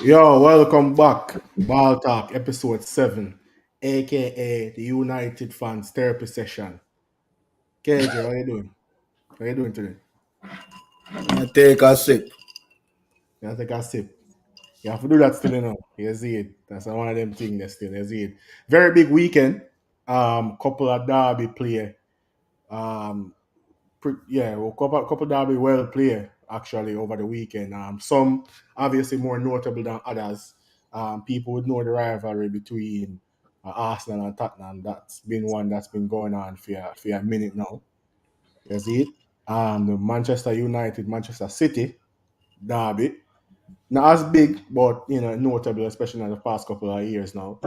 Yo, welcome back. Ball Talk, episode 7, aka the United Fans Therapy Session. KJ, how you doing? How you doing today? I take a sip. You have to take a sip. You have to do that still, You see it. That's one of them things that still, you see it. Very big weekend. Couple of derby play. Um, well, couple derby well play actually over the weekend. Some obviously more notable than others. People would know the rivalry between Arsenal and Tottenham. That's been one that's been going on for a minute now. You see it? The Manchester United, Manchester City derby. Not as big, but notable, especially in the past couple of years now.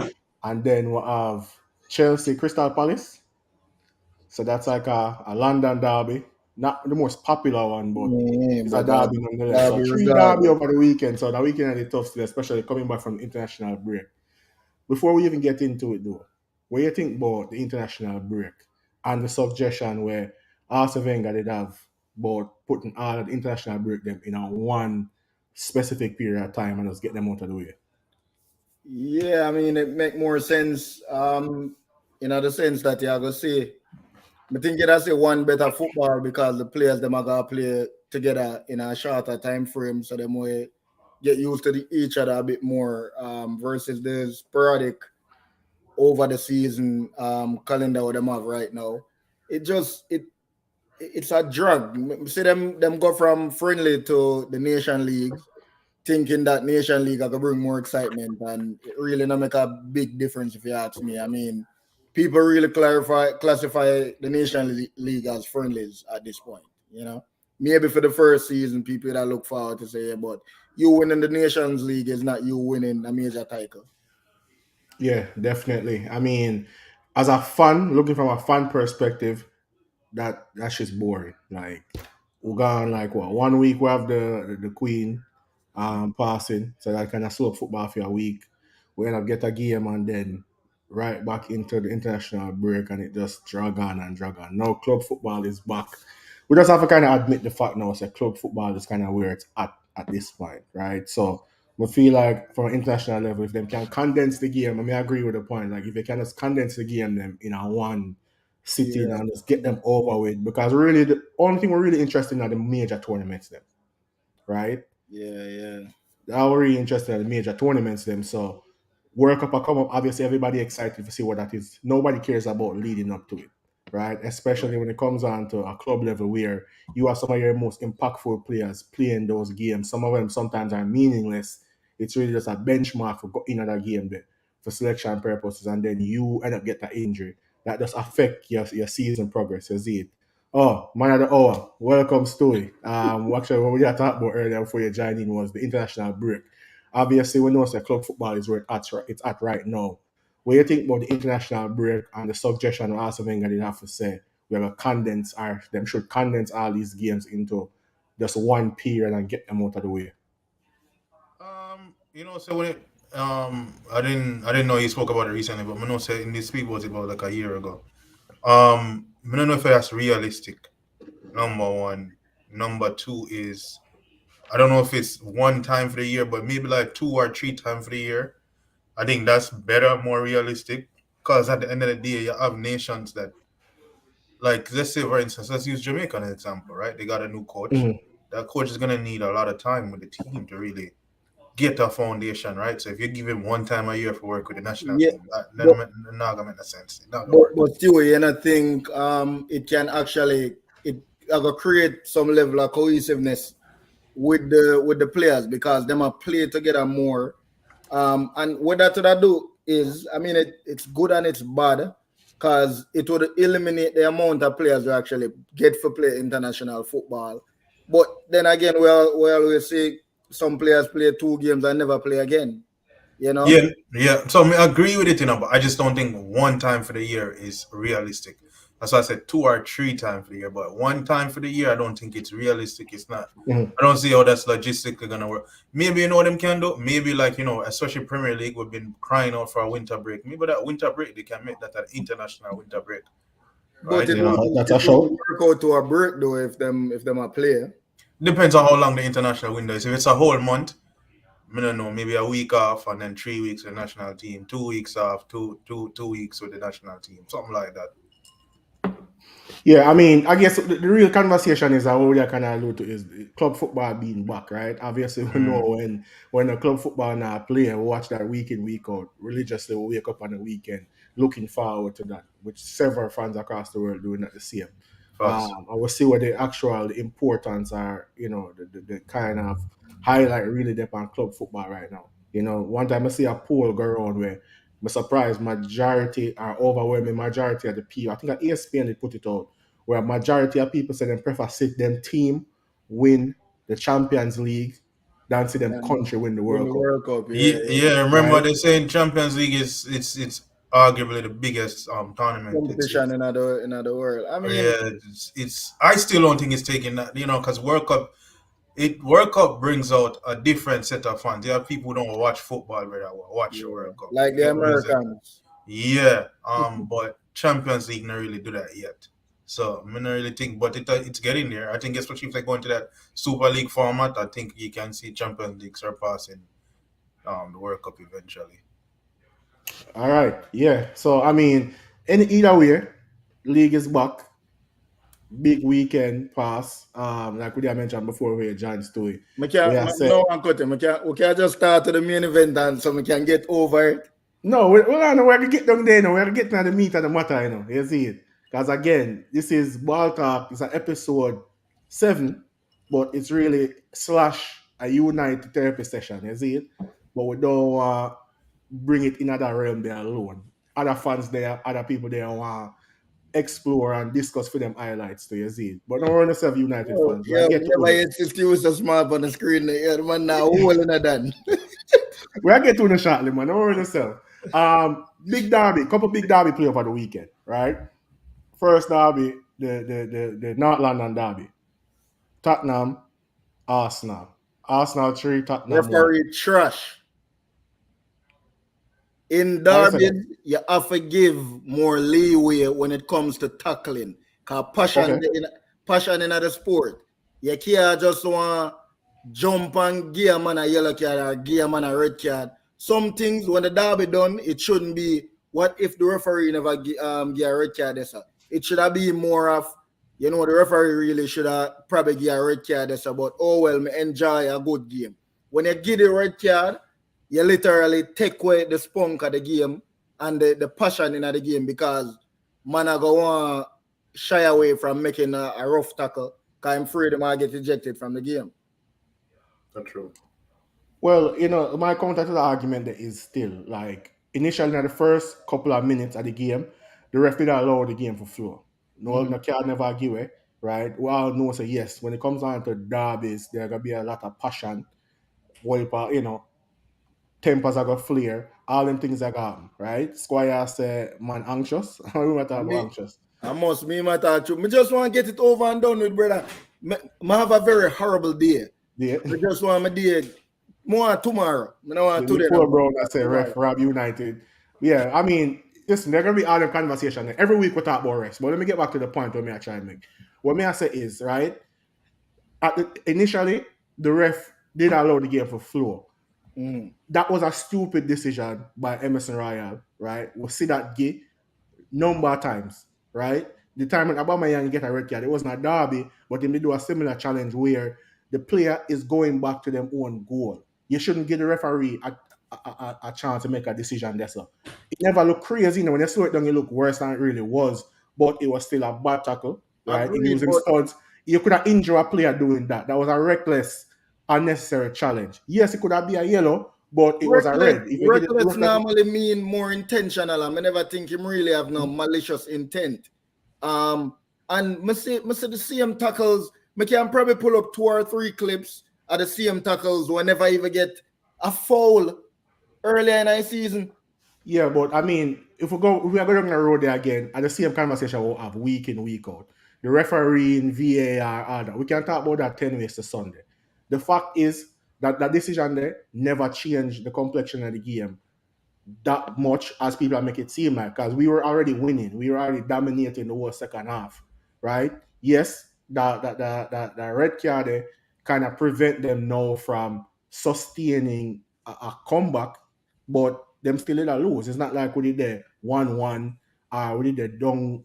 And then we have Chelsea, Crystal Palace. So that's like a London derby. Not the most popular one, but it's a But that derby nonetheless. So derby three derby regardless. over the weekend. So the weekend is tough still, especially coming back from the international break. Before we even get into it though, what do you think about the international break and the suggestion where Arsene Wenger did have about putting all of the international break them in a one specific period of time and just get them out of the way? Yeah, I mean it make more sense. The sense that you're gonna say, I think it has a one better football because the players them are gonna play together in a shorter time frame, so them will get used to each other a bit more. Versus the sporadic over the season calendar what them have right now. It just it's a drug. See them go from friendly to the nation leagues thinking that Nation League are gonna bring more excitement, and it really not make a big difference if you ask me. I mean, people really classify the League as friendlies at this point. Maybe for the first season, people that look forward to say, yeah, but you winning the Nations League is not you winning a major title. Yeah, definitely. I mean, as a fan, looking from a fan perspective, that's just boring. Like we gone like what 1 week we have the Queen passing, so that kind of slow up football for a week. We end up get a game and then right back into the international break and it just drag on and drag on. Now club football is back. We just have to kind of admit the fact now that club football is kind of where it's at this point, right? So we feel like from an international level, if they can condense the game, I mean I agree with the point. Like if they can just condense the game them in a one sitting Yeah, and just get them over with because really the only thing we're really interested in are the major tournaments then, right? yeah, yeah. Now we're really interested in the major tournaments them. So World Cup will come up, obviously everybody excited to see what that is. Nobody cares about leading up to it, right? Especially when it comes on to a club level where you have some of your most impactful players playing those games. Some of them sometimes are meaningless. It's really just a benchmark for in another game there for selection purposes, and then you end up getting that injury that does affect your season progress. You see it. Oh, man of the hour. Welcome, Stewie. Actually, what we had talked about earlier before you joined in was the international break. Obviously, we know that club football is where it's at right now. What do you think about the international break and the suggestion of Arsene Wenger did have to say we have a condense or them should condense all these games into just one period and get them out of the way? So when it I didn't know you spoke about it recently, but I know say in this speak was about like a year ago. I don't know if that's realistic. Number one. Number two is I don't know if it's one time for the year, but maybe like 2 or 3 times for the year. I think that's better, more realistic. Because at the end of the day, you have nations that, like, let's say, for instance, let's use Jamaica as an example, right? They got a new coach. Mhm. That coach is going to need a lot of time with the team to really get a foundation, right? So if you give him one time a year for work with the national Yeah, team, then but not going to make no sense. It's not going to but work. but still, think it can actually it gonna create some level of cohesiveness with the players because them are play together more. And what that do is, I mean, it's good and it's bad because it would eliminate the amount of players who actually get for play international football. But then again, we always see some players play 2 games and never play again. You know? Yeah, yeah. So I, mean, I agree with it, but I just don't think one time for the year is realistic. That's why I said 2 or 3 times for the year, but one time for the year, I don't think it's realistic. It's not. Mhm. I don't see how that's logistically gonna work. Maybe you know what them can do. Maybe like especially Premier League, we've been crying out for a winter break. Maybe that winter break they can make that an international winter break, But right? it Yeah, wouldn't that's it a wouldn't show. work out to a break though if them are player. Depends on how long the international window is. If it's a whole month, I don't know, maybe a week off and then 3 weeks with the national team, 2 weeks off, two weeks with the national team, something like that. Yeah, I mean, I guess the real conversation is how we are kind of allude to is club football being back, right? Obviously, we know Mm, when the club football now play and we watch that week in week out religiously. We wake up on the weekend looking forward to that, which several fans across the world doing at the same. facts. I will see what the actual importance are, the kind of highlight really depend on club football right now. One time I see a poll go around where I'm surprised majority or overwhelming majority of the people, I think at ESPN they put it out, where a majority of people say they prefer see them team win the Champions League than see them And country win the win World the Cup, World Cup, yeah, Yeah, yeah. yeah. Remember right? they saying Champions League is it's arguably the biggest tournament. Competition in the world. I mean, Yeah, it's I still don't think it's taking that, because World Cup brings out a different set of fans. There are people who don't watch football but that will watch the yeah, World Cup. like You the get what I'm saying? Americans. Yeah. But Champions League not really do that yet. So I don't really think, but it's getting there. I think especially if they go into that Super League format, I think you can see Champions League surpassing the World Cup eventually. All right, yeah. So I mean, either way, league is back. Big weekend pass. Like we did mentioned before, where John Stewie, Me we can are me, said no one cut it. We can just start to the main event and so we can get over it. no, we don't know where to get down there. No, we're getting to the meat of the matter. You see it? Because again, this is ball talk. It's an episode 7, but it's really slash a unite therapy session. You see it? But we don't bring it in other realm there alone. Other fans there, other people there want explore and discuss for them highlights to you see it. But don't run yourself United Oh, fans. We'll yeah, get to whenever it. it's excuse so small on the screen, yeah, the man now holding it done. We'll get to it shortly, man. Don't worry yourself. Big derby, couple big derby play over the weekend, right? First derby, the North London derby. Tottenham, Arsenal. Arsenal 3, Tottenham 1. Referee trash. In Why you say that? derbies, you have to give more leeway when it comes to tackling. Cause Okay. passion in the sport. You can't just want jump and give a man a yellow card or give a man a red card. Some things when the derby done, it shouldn't be. What if the referee never give a red card? This, it should have been more of, the referee really should have probably give a red card. This, but oh well, me enjoy a good game. When you give the red card, you literally take away the spunk of the game and the passion in the game because man I go on shy away from making a rough tackle because I'm afraid they might get ejected from the game. That's true. Well, my counter to the argument there is still like initially in the first couple of minutes of the game, the ref did allow the game to flow. No, Mm-hmm. no card never give away, right? We all know, say yes, when it comes down to derbies, there gonna be a lot of passion. Well, tempers are gonna flare, all them things are gonna happen, right? Squire say man anxious. I don't talk I about mean, anxious. I must me my talk to. Me just want to get it over and done with, brother. Me have a very horrible day. Yeah. I just want my day more tomorrow. I don't want The today no poor more. bro that say Tomorrow. ref Rob United. Yeah, I mean, listen, there's gonna be other conversation. Every week we talk about refs, but let me get back to the point where me I try and make. What me I say is right. Initially, the ref did allow the game to flow. Mm. That was a stupid decision by Emerson Royal, right? We see that gay number of times, right? The time when Aubameyang get a red card, it wasn't a derby, but they may do a similar challenge where the player is going back to their own goal. You shouldn't give the referee a chance to make a decision there. So it never looked crazy. When you slow it down, it looked worse than it really was, but it was still a bad tackle, right? In Agreed, using but studs, you could have injured a player doing that. That was a reckless, unnecessary challenge. Yes, it could have been a yellow, but it was a reckless, red. If you get it, reckless normally mean more intentional. I never think him really have no malicious intent. Um, and me see the same tackles. Me can probably pull up 2 or 3 clips of the same tackles whenever I even get a foul earlier in the season. yeah, but I mean, if we are going down the road there again, and the same conversation we'll have week in, week out. The referee in VAR, all that. We can talk about that 10 ways to Sunday. The fact is that that decision there never changed the complexion of the game that much as people make it seem like, because we were already winning. We were already dominating the whole second half, right? Yes, the red card kind of prevent them now from sustaining a comeback, but them still did a lose. It's not like we did the 1-1 or we did the down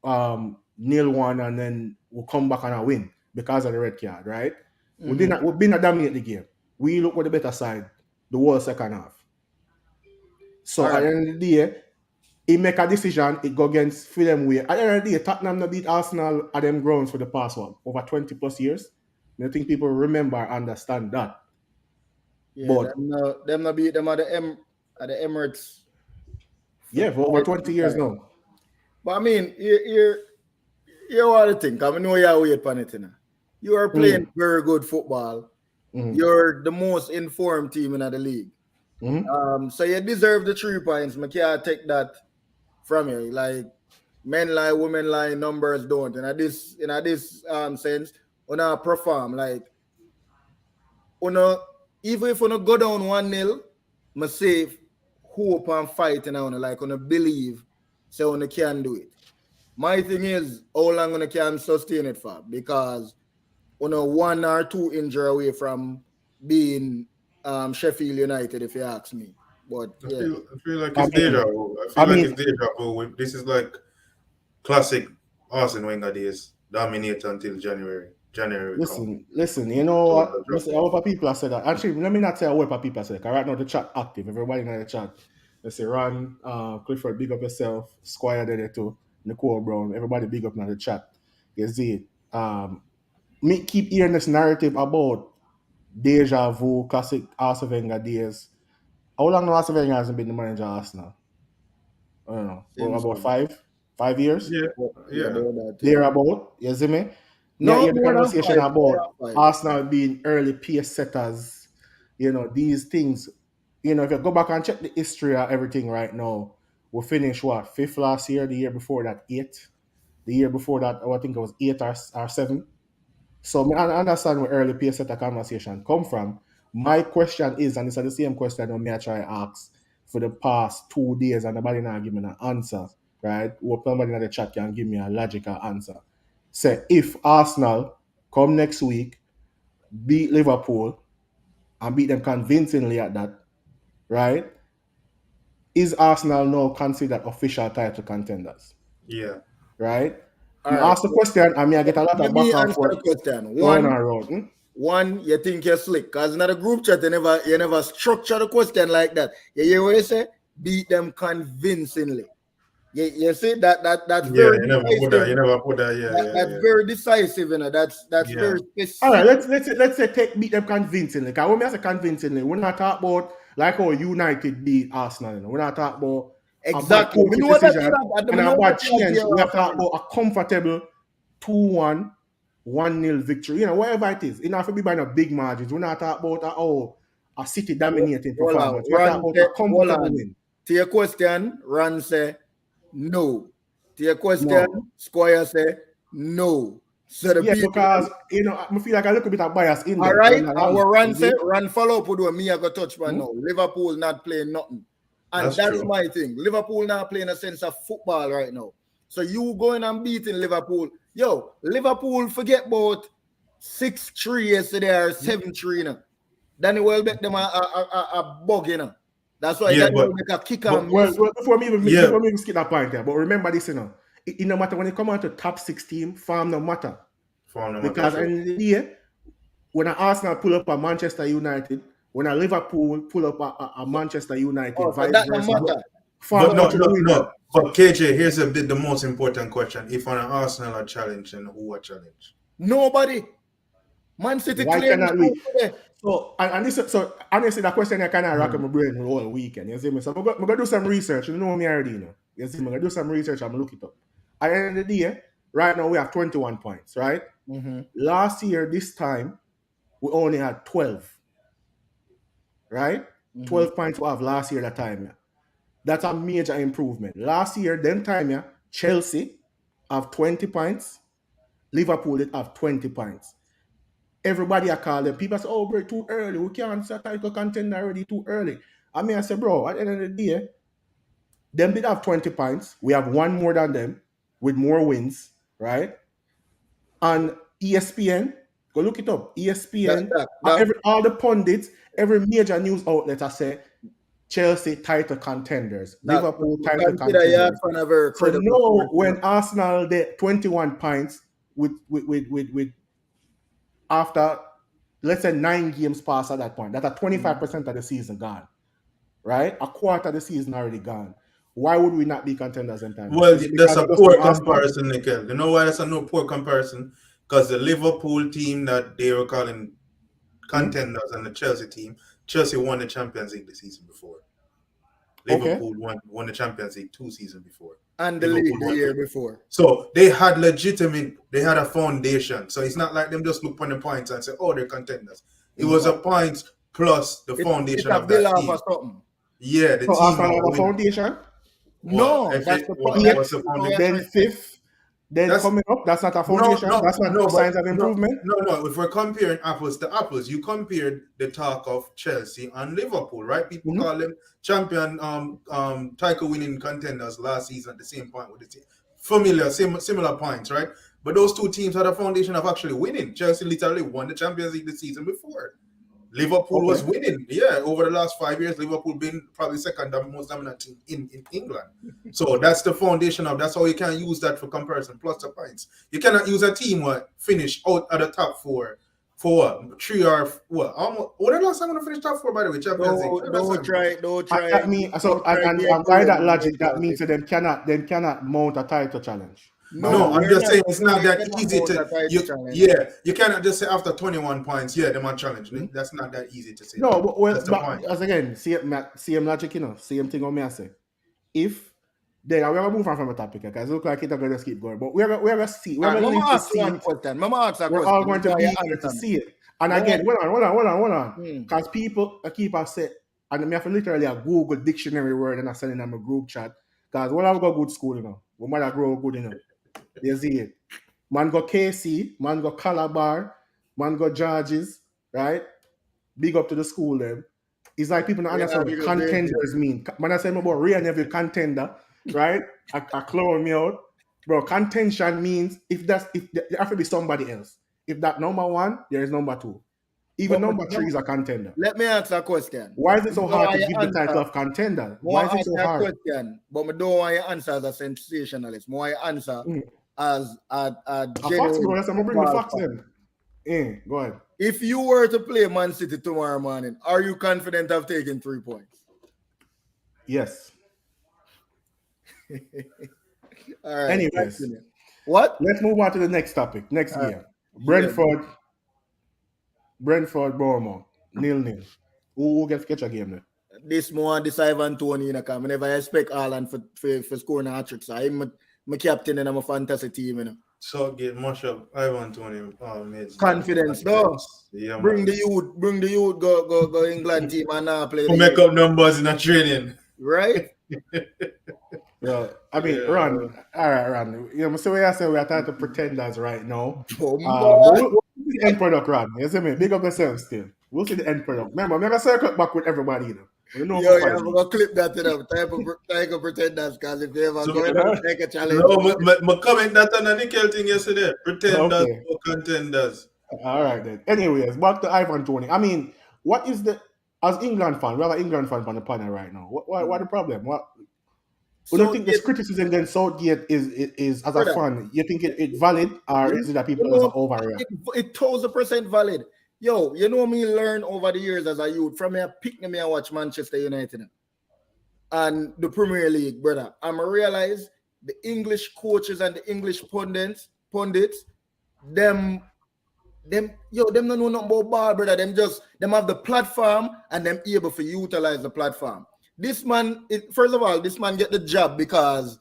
0-1 and then we'll come back and a win because of the red card, right? We've been a dominate the game. We look for the better side the whole second half. So All at right. the end of the day, he make a decision, it go against Fulham way. At the end of the day, Tottenham not beat Arsenal at them grounds for the past over 20 plus years. I think people remember understand that. Yeah, But them no beat them at the Emirates. yeah, for over 20 years now. But I mean, you what I think. I mean, know you're wait for it now. You are playing very good football. You're the most informed team in the league. So you deserve the 3 points. I can't take that from you. Like men lie, women lie, numbers don't. In this sense, when I perform, like even if you go down 1-0, I save hope and fight and like believe so you can do it. My thing is how long you can sustain it for, because 1 or 2 injury away from being Sheffield United, if you ask me. But yeah, I feel like it's deja vu. I feel like it's deja vu. This is like classic Arsene Wenger days. Dominate until January. January come. Listen, you know what? A lot of people have said that. Actually, let me not say a lot of people have said that. 'Cause right now the chat active. Everybody in the chat. Let's say Ron, Clifford, big up yourself. Squire there too. Nicole Brown. Everybody big up in the chat. You see it. Me keep hearing this narrative about deja vu, classic Arsene Wenger days. How long now Arsene Wenger hasn't been the manager of Arsenal? I don't know. About 5 years? Yeah. They're about, you see me? No, Yeah, the more than conversation 5, about more than 5. Arsenal being early pace setters, these things. If you go back and check the history of everything right now, we finished what, 5th last year, the year before that, 8th. The year before that, I think it was 8 or 7. So I understand where early pace setter conversation come from. My question is, and it's the same question that I try to ask for the past 2 days, and nobody not give me an answer, right? Or somebody in the chat can give me a logical answer. Say, if Arsenal come next week, beat Liverpool, and beat them convincingly at that, right? Is Arsenal now considered official title contenders? Yeah. Right? All I right. ask the question, and I get a lot Let of me back and answer forth the question. round and round. One, you think you're slick, because in the group chat you never structure the question like that. You hear what you say? Beat them convincingly. You see that's very You never put decisive. that. You never put that. Yeah. That's very decisive, That's Yeah. very specific. All right, let's say beat them convincingly. Because when I say convincingly, we're not talking about like how United beat Arsenal. We're not talking about a bad Exactly. We coaching know that decision and a bad change. We are talking about a comfortable 2-1, 1-0 victory. Whatever it is. It not to be by no big margins. We're not talking about a City dominating performance. We're talking about a comfortable win. To your question, Ron say no. To your question, No. Squire say no. So the Yeah, people, because I feel like a little bit of bias in all there. right, and what Ron say, Mhm. Ron follow up with what me I got touch by now. Liverpool not playing nothing. And that's true. my thing. Liverpool not playing a sense of football right now. So you going and beating Liverpool. Yo, Liverpool forget about 6-3 yesterday or 7-3 now. Danny will bet them a bug, That's why Danny will make a kick and miss. Well, before me even skip that point there, but remember this, it no matter when you come out to top 16, form no matter. Because in the day, when Arsenal pull up a Manchester United, when a Liverpool pull up a Manchester United, vice that versa. no matter. But no. But KJ, here's the most important question. If an Arsenal are challenged, then who are challenged? Nobody. Man City Why clear. cannot we? So honestly, that question I kind of rock my brain all weekend. You see me? So I'm gonna do some research. You know me already, You see me? I'm gonna do some research. I'm gonna look it up. At the end of the day, right now we have 21 points, right? Last year, this time, we only had 12. Right? 12 points we have last year that time. Yeah. That's a major improvement. Last year, then time, yeah, Chelsea have 20 points. Liverpool did have 20 points. Everybody I call them. People say, oh, bro, too early. We can't say title contender already too early. I say, bro, at the end of the day, them did have 20 points. We have one more than them with more wins, right? And ESPN Go look it up. ESPN, all the pundits, every major news outlet I say Chelsea title contenders, Liverpool title contenders. So now when Arsenal did 21 points with after let's say 9 games past at that point, that's a 25% of the season gone. Right? A quarter of the season already gone. Why would we not be contenders in time? Well, that's a poor comparison, Nickel. You know why that's a poor comparison? Because the Liverpool team that they were calling contenders and the Chelsea team, Chelsea won the Champions League the season before. Liverpool won the Champions League 2 seasons before. And the league the year before. So they had a foundation. So it's not like them just look on the points and say, oh, they're contenders. It was a points plus the foundation of that team. Yeah, the team have a foundation. No, that's the point. Then fifth. Then coming up, that's not a foundation. That's not signs of improvement. No. If we're comparing apples to apples, you compared the talk of Chelsea and Liverpool, right? People call them champion, title-winning contenders last season at the same point with the team. Similar points, right? But those two teams had a foundation of actually winning. Chelsea literally won the Champions League the season before. Liverpool was winning. Yeah, over the last 5 years, Liverpool been probably second most dominant team in England. So that's the foundation of that's how you can use that for comparison, plus the points. You cannot use a team what finish out at the top four for what? 3 or what? What the last time going to finish top 4 by the way? Champions League. Don't try. That mean so and by that logic, that means that them cannot mount a title challenge. No, I'm just saying it's not that easy to. You cannot just say after 21 points, them on challenge. That's not that easy to say. No, but as again, same logic, same thing on me I say. If then we're gonna move on from the topic because it looks like it's gonna just keep going. But we're gonna see. We're all going to be here to see it. And again, hold on. Because people keep on saying, and I have to literally a Google dictionary word and I send in a group chat. Because when I go good school, we might grow good You see it. Man go KC, man go Calabar, man go Georges, right? Big up to the school them. It's like people don't understand what contenders mean. When I say about real never contender, right? I clone me out. Bro, contention means if there have to be somebody else. If that number 1, there is number 2. Even number 3 is a contender. Let me answer a question. Why is it so hard to give the title of contender? Why is it so hard? Question, but I don't want you to answer as a sensationalist. I want you to answer as a genuine. I'm going to bring the facts in. Go ahead. If you were to play Man City tomorrow morning, are you confident of taking 3 points? Yes. All right. Anyways. What? Let's move on to the next topic. Next game. Brentford, Bournemouth, 0-0. Who gets catch a game there? This Ivan Toney, because I never expect Haaland for scoring a hat-trick. So I'm my captain and I'm a fantasy team. So get much up Ivan Toney. Confidence, though. Yeah, bring the youth, go England team and play. Make up numbers in a training. Right? Well, I mean, Ron. All right, Ron. So we are saying we are trying to pretenders right now. We'll see the end product, Ron. You see me? Big up yourself still. We'll see the end product. Remember, I'm gonna circle back with everybody. I'm gonna clip that type of pretenders because if they ever go and take a challenge. No, my comment that on the nickel thing yesterday. Pretenders or contenders. All right then. Anyways, back to Ivan Toney. I mean, what is as England fan? We have an England fan on the panel right now. What the problem? You don't think this criticism against Southgate is as a fan? You think it valid, or is it that people are overreact? It 1000% valid. Yo, you know me learn over the years as a youth. From me, I pick me and watch Manchester United and the Premier League, brother. I'm realize the English coaches and the English pundits, them don't know nothing about ball, brother. Them have the platform and them able to utilize the platform. This man, first of all, this man get the job because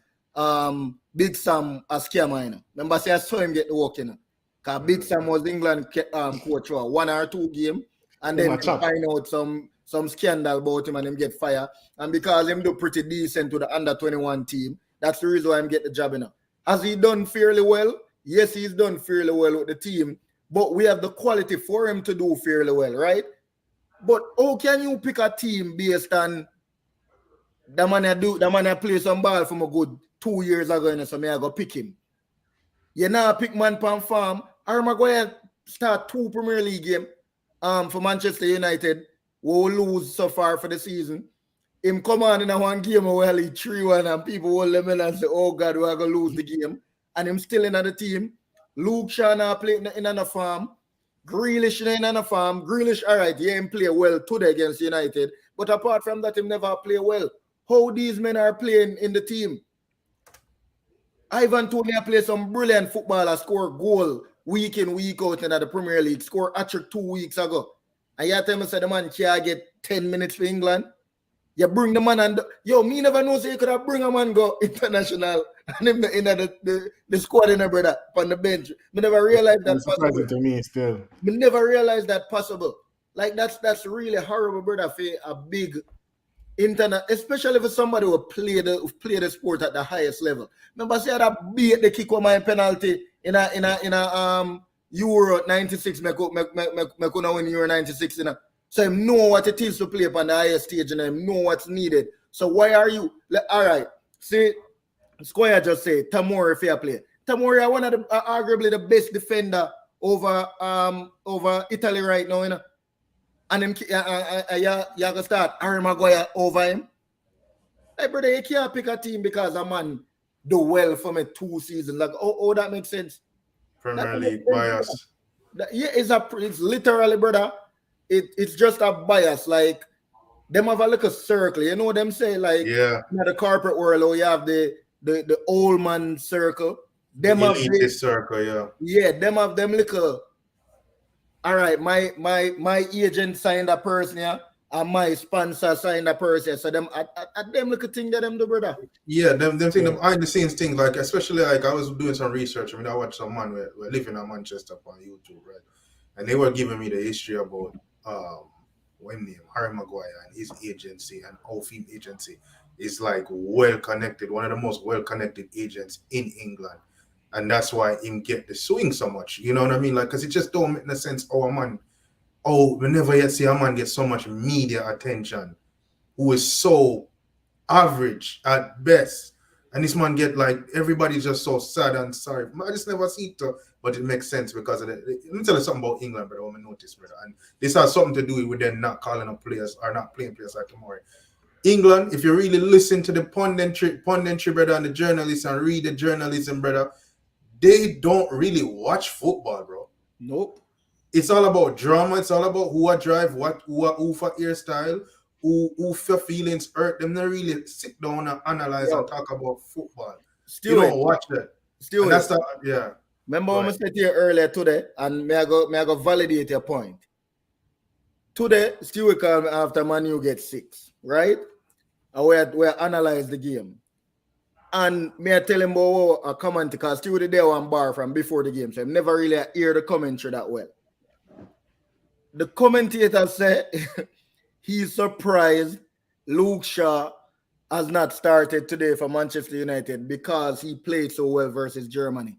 Big Sam a scammer. Remember, I saw him get the work, Because Big Sam was England coach for 1 or 2 games, and then find out some scandal about him and him get fired. And because him do pretty decent to the under-21 team, that's the reason why him get the job. Has he done fairly well? Yes, he's done fairly well with the team, but we have the quality for him to do fairly well, right? But how can you pick a team based on the man play some ball from a good 2 years ago, so I go pick him? You now pick man pan farm, or am I going to start 2 Premier League game for Manchester United. We'll lose so far for the season. Him come on in a one game where he 3-1 and people will let me and say, oh God, we're going to lose the game. And him still in the team. Luke Shaw now playing in the farm. Grealish in the farm. Grealish, all right, he ain't play well today against United. But apart from that, him never play well. How these men are playing in the team? Ivan Toney play some brilliant football and score goal week in, week out in the Premier League. Score hat-trick 2 weeks ago. And you tell me say the man can't get 10 minutes for England? You bring the man and me never know so you could have bring a man go international and him in the squad in the brother on the bench. Me never realized that possible. To me still. Me never realized that possible. Like that's really horrible, brother, for a big internet, especially for somebody who play the sport at the highest level. Remember, say that beat the kick on my penalty in a Euro 96. Me could win Euro 96 in a. So him know what it is to play upon the highest stage and him know what's needed. So why are you all right? See, Squire just say Tamori fair play. Tamori are one of the arguably the best defender over Italy right now, you know. And him you gonna start Harry Maguire over him. Hey brother, you can't pick a team because a man do well for me 2 seasons. Like oh that makes sense. Premier League bias. It's literally, brother. It's just a bias. Like them have a little circle. You know them say like in the corporate world, you have the old man circle. Them have this circle, them have them little. All right, my agent signed a person, and my sponsor signed a person. So them at them little thing that them do, brother. Yeah, them thing, them behind the scenes thing, like especially like I was doing some research. I mean, I watched some man we're living in Manchester on YouTube, right? And they were giving me the history about Harry Maguire and his agency and Ofim agency is like well connected, one of the most well connected agents in England, and that's why him get the swing so much. You know what I mean? Like, because it just don't make no sense. We never yet see a man get so much media attention, who is so average at best, and this man get like everybody's just so sad and sorry. I just never see it. But it makes sense because of it. Let me tell you something about England, brother. I notice, brother. And this has something to do with them not calling up players or not playing players like tomorrow. England, if you really listen to the punditry, brother, and the journalists and read the journalism, brother, they don't really watch football, bro. Nope. It's all about drama. It's all about who I drive, who for hairstyle, who for feelings hurt. Them not really sit down and analyze and talk about football. You don't watch that. Remember when I said here earlier today, and may I go validate your point. Today, still we come after Man U get 6, right? And we analyze the game. And may I tell him about a comment because still there one bar from before the game, so I never really hear the commentary that well. The commentator said he's surprised Luke Shaw has not started today for Manchester United because he played so well versus Germany.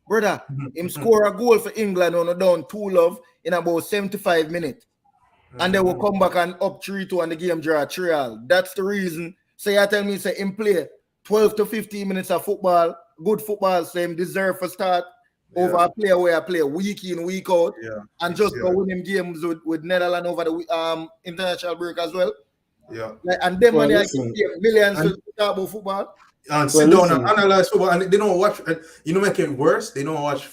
Brother, him score a goal for England on a down 2-0 in about 75 minutes. And they will come back and up 3-2 and the game draw 3-all. That's the reason. So you tell me, say him play 12 to 15 minutes of football, good football, so him deserve for start over a player where I play week in, week out, and just go winning games with Netherlands over the international break as well. Yeah. And them money I can get millions to talk about football. And sit down and analyze football, and they don't watch. You know, make it worse. They don't watch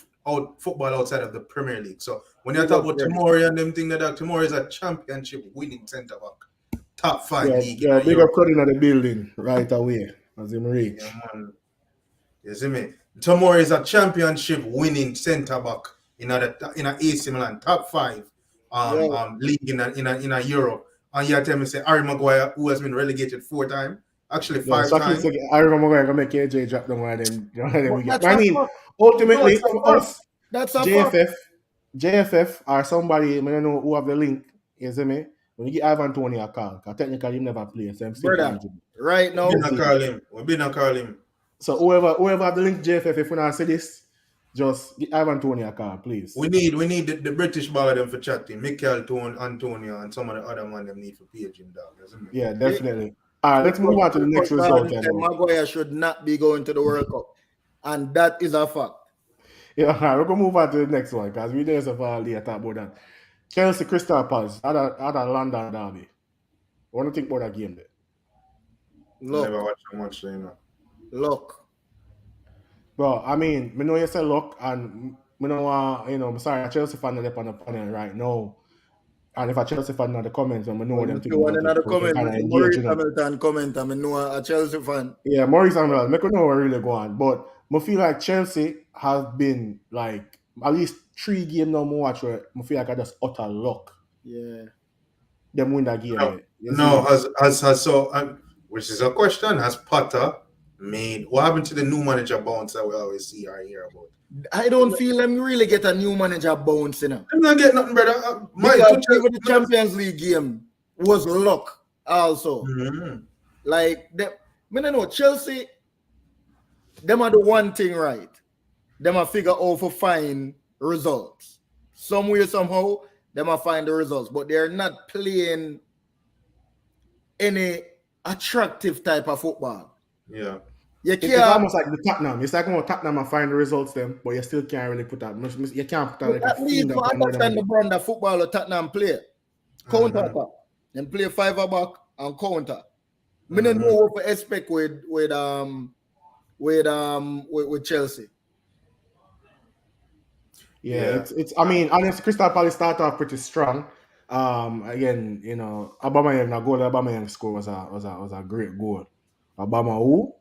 football outside of the Premier League. So when you talk about Tomori and them thing like that, Tomori is a championship winning centre back, top 5 league. Yeah, big up cutting at the building right away as him reach. Yeah, man. You see me? Tomori is a championship winning centre back in a AC Milan top 5 league in a Europe. And you tell me say Harry Maguire, who has been relegated 4 times. Actually, 5 times. I remember we're gonna make AJ drop them one of them. I mean, ultimately for us, that's a JFF or somebody, I don't know who have the link. You see me? When you give Ivan Toney a call, because technically he never plays. So right now, we been a call him. So whoever have the link JFF, if we not see this, just give Ivan Toney a call, please. We need the British ball them for chatting. Mikel Antonio and some of the other man them need for paging dog. Yeah, definitely. All right, let's move on to the next result. Maguire should not be going to the World Cup, and that is a fact. Yeah, all right, we're gonna move on to the next one because we didn't have later talk about that. Chelsea Crystal Palace, other London derby. What do you think about that game there? Never Look, watched them much, you know. look. Bro, I mean, me know you say luck, and me know I'm sorry, a Chelsea fan that on the panel right now. And if a Chelsea fan in the comments, I know Well, what me them think see one about it. another So we can comment. kind Me of see engage, Maurice you know. Hamilton comment. I know a Chelsea fan. Yeah, Maurice and Real, make know what really go on. But I feel like Chelsea have been like at least 3 games now more watch where I feel like I just utter luck. Yeah. Them win that game No, there. You see no, me? has so, which is a question. Has Potter made what happened to the new manager bounce that we always see or hear about? I don't feel them really get a new manager bounce, you know. I'm not getting nothing, brother. Because even the Champions League game was luck also. Mhm. Like, them, I don't know, Chelsea, them are the one thing right. Them are figure out for find results. Somewhere, somehow, them are find the results. But they're not playing any attractive type of football. Yeah. You It's can't, almost like the Tottenham. It's like when Tottenham and find the results them, but you still can't really put that. You can't put that like a at least fiend to up on understand the them. brand of football of Tottenham play. Counter attack. Then play 5 back and counter. I don't know what to expect with Chelsea. Yeah, it's. I mean, honestly, Crystal Palace started off pretty strong. Again, Aubameyang, a goal that Aubameyang score was a great goal. Obama who?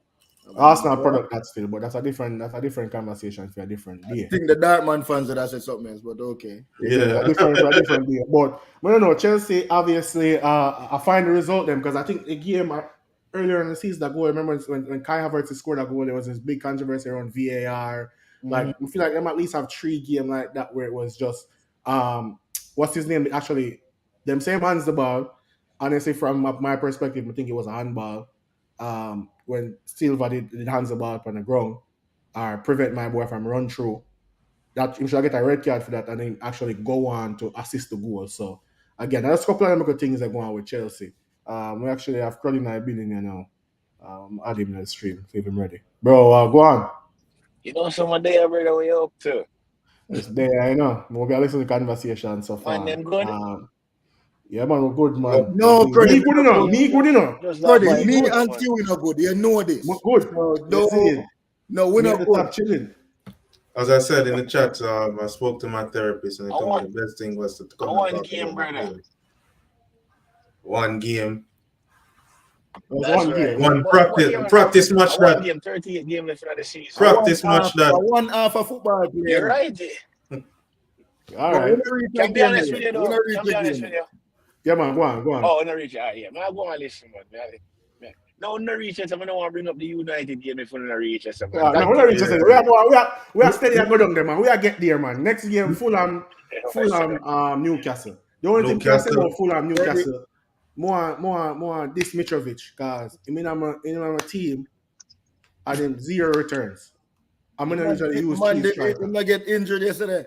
Arsenal product that still, but that's a different conversation for a different I day. think the Dartman fans would have said something else, but okay. Yeah. a different day. But I don't know. Chelsea obviously, I find the result them because I think the game earlier in the season that goal. I remember when Kai Havertz scored that goal, there was this big controversy around VAR. Like I feel like them at least have 3 games like that where it was just what's his name? Actually, them same hands the ball. Honestly, from my perspective, I think it was a handball. When Silva did hands the ball on the ground or prevent my boy from run through, that he should get a red card for that and then actually go on to assist the goal. So again, there's a couple of good things that go on with Chelsea. We actually have Crowley and I building here now. Add him in the stream, see if I'm ready. Bro, go on. You know, someone there, brother, what you up to? It's there, I know. We'll be listening to the conversation so far. Man, them good? Yeah, man, we're good, man. No, me good enough. Me good enough. Just Brother, not me good, and man. you are good. You know this. We're good. No, we're Me not at the top good. chilling. As I said in the chat, I spoke to my therapist and he told me the best thing was to come and one talk game, about my brother. feelings. One game. That's One right. game. One practice match that. One game, 38 game left for the season. Practice match that. One half of football. You're right. All right. Can be honest with you, though. Can be honest with you. Yeah, man, go on. Oh, no reach. Yeah, man, I go and listen, man. No, no reach. I don't want to bring up the United game if we don't reach. No, we're not reach. We are steady and go down there, man. We are get there, man. Next game, Fulham, Newcastle. The only thing I say about Fulham, Newcastle, more this Mitrovic, because I mean I'm a team and them 0 returns. I'm gonna usually use key striker. Him get injured yesterday.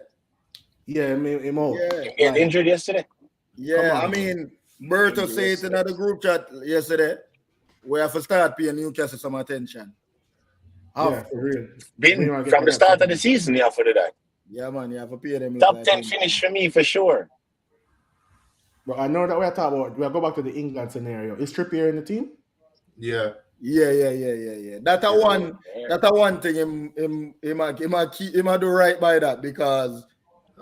Yeah, him out. Get injured yesterday. Yeah, I mean, Berto said it in the group chat yesterday. We have to start paying Newcastle some attention. Yeah, for real. Been from the start of the season, you have to do that. Yeah, man, you have to pay them. Top 10 finish for me, for sure. But I know that we're talking about, we'll go back to the England scenario. Is Trippier in the team? Yeah. That's a one thing him do right by that because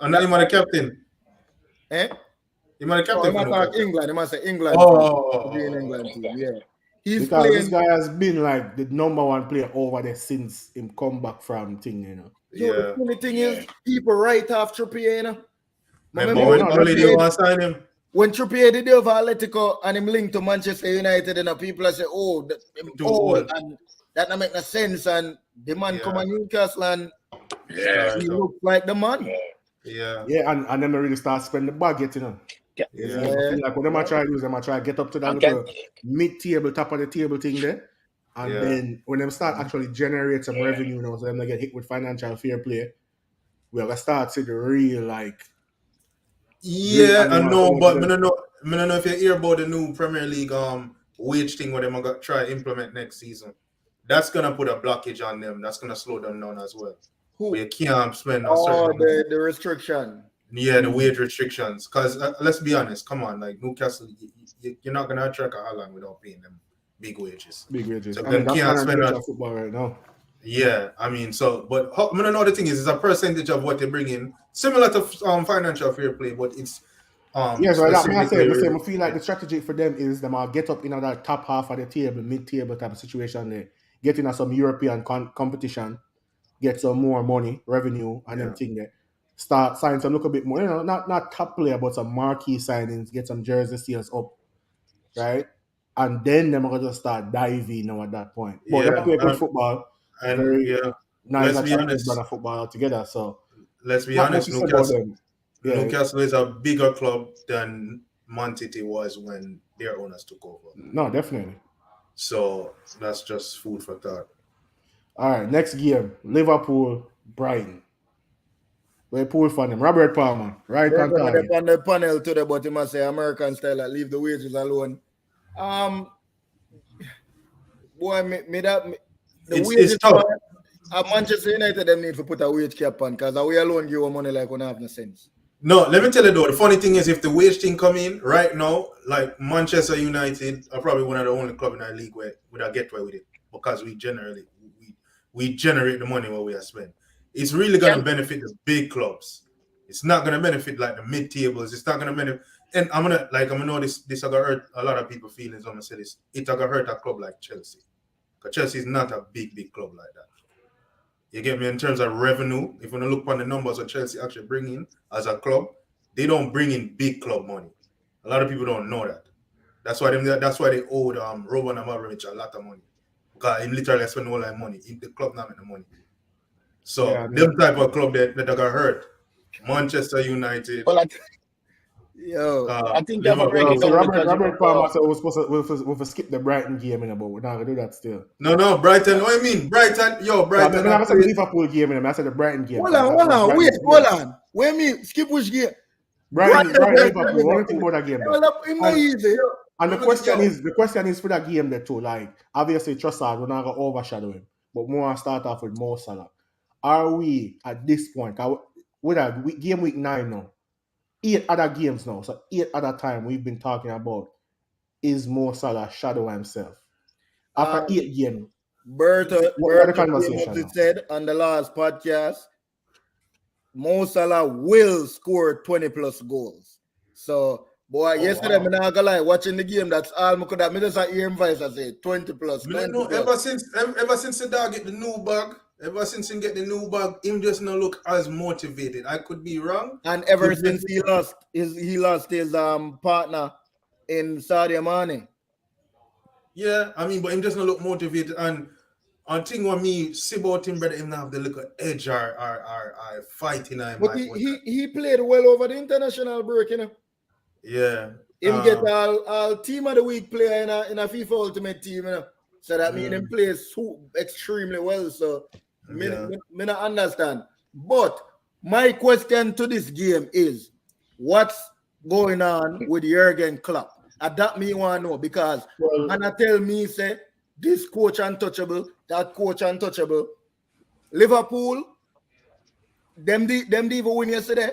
And now you're the captain. He might have captain. He might talk England. He might say England. Oh, in England team. Yeah. He's because playing, this guy has been like the number 1 player over there since him come back from thing, you know. So the funny thing is, people right off Trippier, you know. Sign him. When Trippier did over Atletico and him linked to Manchester United, and people say, "Oh, and that don't make no sense." And the man come on Newcastle and he look like the man. Yeah, and then they really start spending the budget, you know. Like when they try to use them, I try to get up to that little mid-table, top of the table thing there. And then when them start actually generate some revenue, you know, so them they get hit with financial fair play, we're gonna start see the real like. Yeah, I know, but I don't know if you hear about the new Premier League wage thing where they're gonna try implement next season. That's gonna put a blockage on them. That's gonna slow them down as well. Who? where you can't spend a Oh, certain amount. the restriction. Yeah, the wage restrictions. Because let's be honest, come on, like Newcastle, you're not gonna attract a Haaland without paying them big wages. Big wages. So I mean, them that's can't kind of spend nature that. of football right now. Yeah, I mean, so but I mean, another thing is it's a percentage of what they bring in, similar to financial fair play, but it's Yes, right. That I specifically. say, I feel like the strategy for them is them get up in that top half of the table, mid-table type of situation there, get in some European competition, get some more money, revenue, and them thing there. Start signing some look a bit more, not top player, but some marquee signings, get some jersey sales up, right? And then them are gonna just start diving now at that point. But they play good football, and very yeah, nice, let's be attractive brand honest. of football altogether. So Let's be not much honest. to say about Newcastle, them. Yeah, Newcastle is a bigger club than Man City was when their owners took over. no, definitely. So that's just food for thought. All right, next game, Liverpool, Brighton. We pull for them. Robert Palmer, right They're on gonna target. be on the panel today, but he must say American style, like, leave the wages alone. Boy, the wages It's tough. at Manchester United them need to put a wage cap on because we alone give them money like we don't have no sense. No, let me tell you though, the funny thing is if the wage thing come in right now, like Manchester United are probably one of the only club in our league where we don't get away with it because we generate the money where we are spent. It's really gonna benefit the big clubs. It's not gonna benefit like the mid tables. It's not gonna benefit, and I'm gonna know this are gonna hurt a lot of people's feelings. I'm gonna say this. It's gonna hurt a club like Chelsea. Because Chelsea is not a big club like that. You get me? In terms of revenue, if you look on the numbers that Chelsea actually bring in as a club, they don't bring in big club money. A lot of people don't know that. That's why they owed Roman Abramovich a lot of money. Because he literally spent all that money. The club not making the money. So them type of club that got hurt. Manchester United. Well, I think they've already So done Robert Palmer said we're supposed to skip the Brighton game, but we're not gonna do that still. No, Brighton. What do you mean? Brighton. I never said the Liverpool game, I said the Brighton game. Hold on. Wait, hold on. Wait me, skip which game? Brighton Liverpool. What do you think about that game? And the question is for that game there too. Like obviously Trossard, we're not gonna overshadow him, but more start off with Mo Salah. Are we at this point? With that game week 9 now, 8 other games now, so 8 other time we've been talking about is Mo Salah shadow himself after 8 games. Bertha the conversation said on the last podcast, Mo Salah will score 20 plus goals. So, boy, yesterday, I'm not gonna lie, watching the game, that's all I could have. I just hear him voice and say 20 plus. 20 plus. Ever since the dog get the new bag, him just not look as motivated. I could be wrong. And ever since he lost his partner in Saudi Mane. Yeah, I mean, but him just not look motivated. And thing what me see about him, brother, him not have the little edge or fighting him. But he played well over the international break, you know. Yeah. Him get all team of the week player in a FIFA Ultimate Team, you know. So that means him plays extremely well. So me not understand. But my question to this game is, what's going on with Jurgen Klopp? And that me want to know because Anna tell me say this coach untouchable, that coach untouchable. Liverpool, them even win yesterday.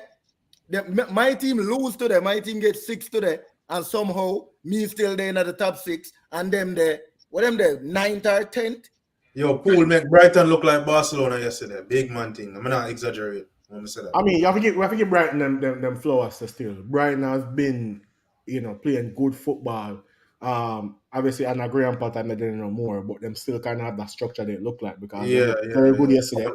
My team lose today. My team gets 6 today, and somehow me still there in the top 6, and them there. What them there? 9th or 10th? Yo, Pool make Brighton look like Barcelona yesterday. Big man thing. I'm not exaggerating when I say that. I mean, you have to give Brighton them flowers still. Brighton has been, playing good football. Obviously, Anna Graham pattern they didn't know more, but them still kind of have that structure they look like because they look very good yesterday.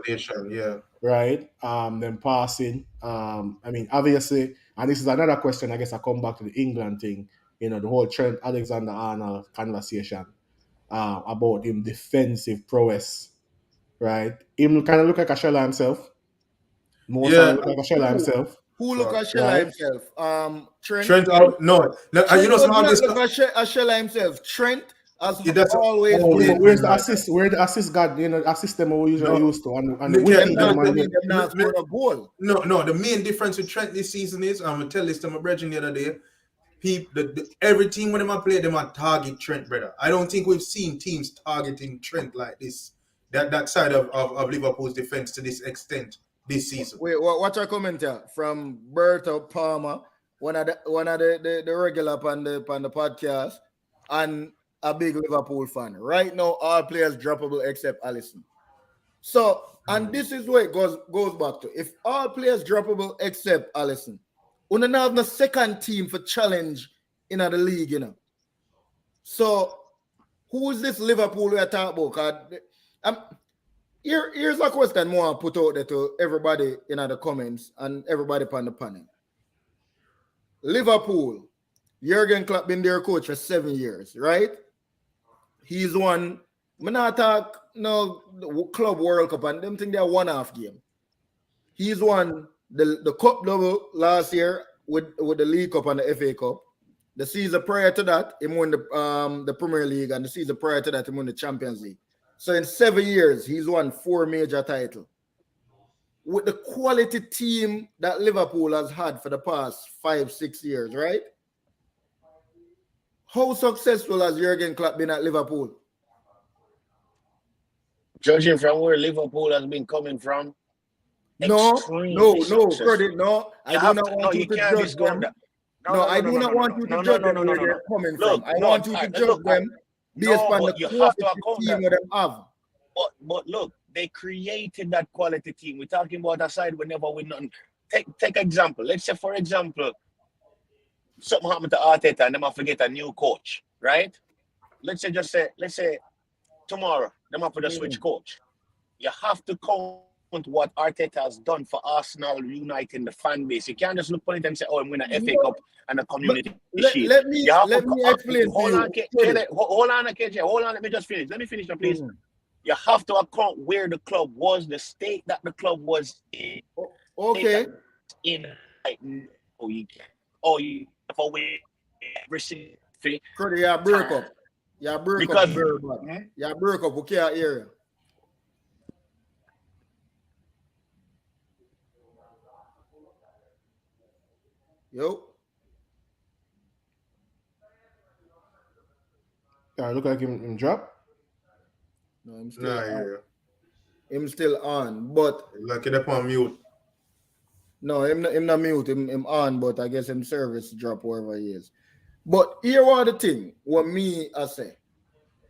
Yeah. Right. Them passing. I mean, obviously, and this is another question. I guess I come back to the England thing. The whole Trent Alexander-Arnold conversation about him defensive prowess. Right. Him kind of look like a shell himself. Most look like a shell himself. Who look at Shella himself? Trent out. No. Trent look at Shella himself. Trent as always. Where's the assist? Where the assist got? Assist them we usually used to. And the not score a goal. No. The main difference with Trent this season is I'm gonna tell this to my brethren the other day. Every team when them play, them are target Trent, brother. I don't think we've seen teams targeting Trent like this that side of Liverpool's defense to this extent this season. Wait, what's your comment here from Berto Palmer, one of the regular on the podcast, and a big Liverpool fan. Right now, all players droppable except Alisson. So, and this is where it goes back to. If all players droppable except Alisson, we don't have the second team for challenge in the league, you know. So, who is this Liverpool we are talking about? Here's a question more put out there to everybody in the comments and everybody on the panel. Liverpool, Jurgen Klopp been their coach for 7 years, right? He's won. I'm not talk no the Club World Cup and them think they're one-half game. He's won the cup double last year with the League Cup and the FA Cup. The season prior to that, he won the Premier League, and the season prior to that, he won the Champions League. So in 7 years, he's won 4 major titles. With the quality team that Liverpool has had for the past 5-6 years, right? How successful has Jurgen Klopp been at Liverpool? Judging from where Liverpool has been coming from, No, successful. credit, no. I do not want you to judge them. No, I do not want you to judge them where they're coming from. I want you to judge them based on the quality team that they have. But look, they created that quality team. We're talking about a side we never win nothing. Take example. Let's say, for example, something happened to Arteta and they might forget a new coach, right? Let's say tomorrow, they might put a switch coach. You have to count what Arteta has done for Arsenal, uniting the fan base. You can't just look on it and say, "Oh, I'm winning an FA Cup and a community shield." Let me explain. Hold on, KJ. Let me just finish. Let me finish, please. Mm-hmm. You have to account where the club was, the state that the club was in. Okay. You have a way receive. Yeah, break up. Yeah, break up. Yeah, break up. Okay, area. Yo. Look like him drop. No, I'm still on. Him still on, but like it up on mute. No, him not mute. Him on, but I guess him service drop wherever he is. But here are the thing. What me I say.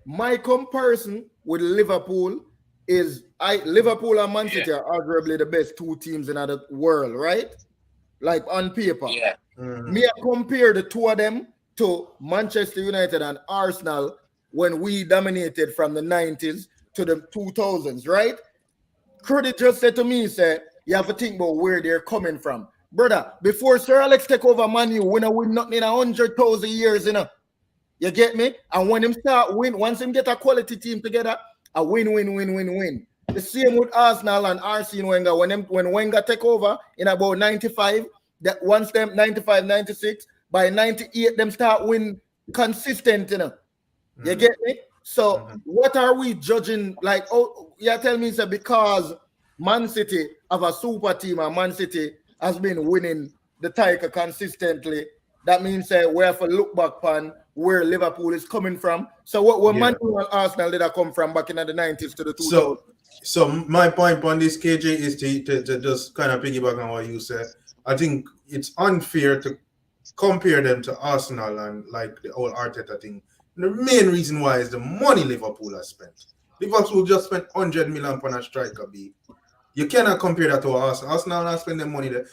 My comparison with Liverpool is Liverpool and Man City are arguably the best 2 teams in the world, right? Like on paper. Yeah. Mm-hmm. Me I compare the 2 of them to Manchester United and Arsenal when we dominated from the 90s to the 2000s, right? Credit just said to me, say, you have to think about where they're coming from. Brother, before Sir Alex take over Man U, we don't win nothing in 100,000 years, you know. You get me? And when him start win, once him get a quality team together, a win. The same with Arsenal and Arsene Wenger. When Wenger take over in about 95, that once them 95, 96, by 98, them start win consistent, you know. You get me? So what are we judging? Like, oh, you tell me, sir, because Man City have a super team and Man City has been winning the title consistently. That means we have to look back on where Liverpool is coming from. So what Man U and Arsenal did that come from back in the 90s to the 2000s? So my point on this, KJ, is to just kind of piggyback on what you said. I think it's unfair to compare them to Arsenal and like the whole Arteta thing. The main reason why is the money Liverpool has spent. Liverpool just spent 100 million on a striker, B. You cannot compare that to Arsenal. Arsenal not spending money there.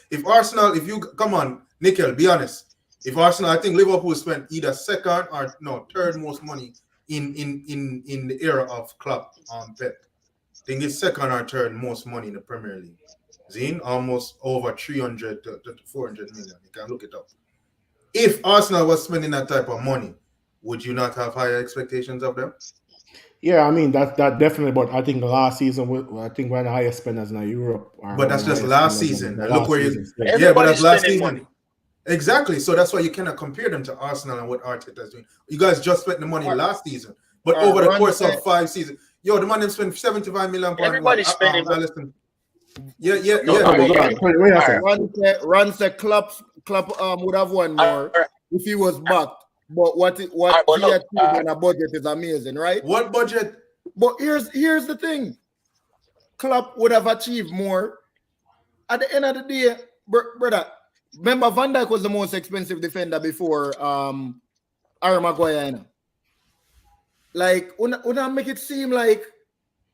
Come on, Nickel, be honest. If Arsenal, I think Liverpool spent either second or third most money in the era of Klopp Pep. I think it's second or third most money in the Premier League. Zine, almost over 300 to 400 million. You can look it up. If Arsenal was spending that type of money, would you not have higher expectations of them? Yeah, I mean that definitely. But I think last season, I think we're the highest spenders in Europe. But that's just last season. Look where you. Yeah, but that's last season. Money. Exactly. So that's why you cannot compare them to Arsenal and what Arteta is doing. You guys just spent the money last season, but over the course of 5 seasons, the man them spent 75 million. Everybody's spending. Yeah. Ron said Klopp would have won more if he was back. But what he achieved on a budget is amazing, right? What budget? But here's the thing. Klopp would have achieved more. At the end of the day, brother, remember Van Dijk was the most expensive defender before Harry Maguire. You know? Like, una make it seem like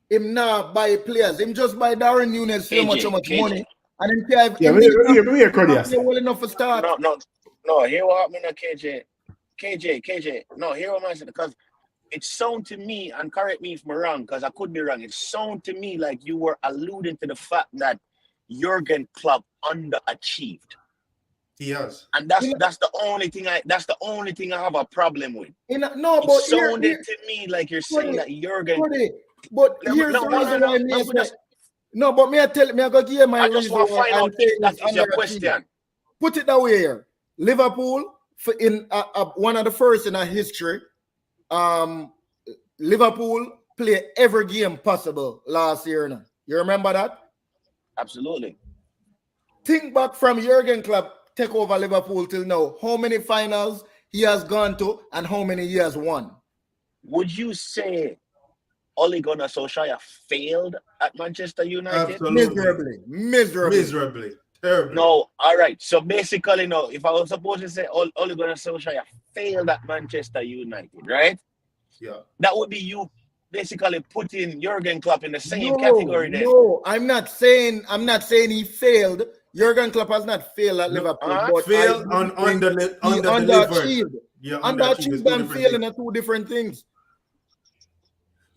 him not buy players. Him just buy Darren Nunes so much money. And him can't well enough for start. No, hear what happened to KJ. No, hear what I'm saying, because it sound to me, and correct me if I'm wrong, because I could be wrong. It sound to me like you were alluding to the fact that Jurgen Klopp underachieved. He has, and that's the only thing I have a problem with. But it sounded to me like you're saying that Jurgen. But here's the reason why me say. No, but me I go give you my reason why I'm saying that is your question. Put it that way here. Liverpool in one of the first in our history. Liverpool play every game possible last year. Now. You remember that? Absolutely. Think back from Jurgen Klopp take over Liverpool till now. How many finals he has gone to and how many he has won? Would you say Ole Gunnar Solskjaer failed at Manchester United? Absolutely. Miserably. Terribly. No, all right. So basically, no, if I was supposed to say Ole Gunnar Solskjaer failed at Manchester United, right? Yeah. That would be you basically putting Jurgen Klopp in the same category then. No, I'm not saying he failed. Jurgen Klopp has not failed at Liverpool. But failed on underachieved. Yeah, underachieved and failing are two different things.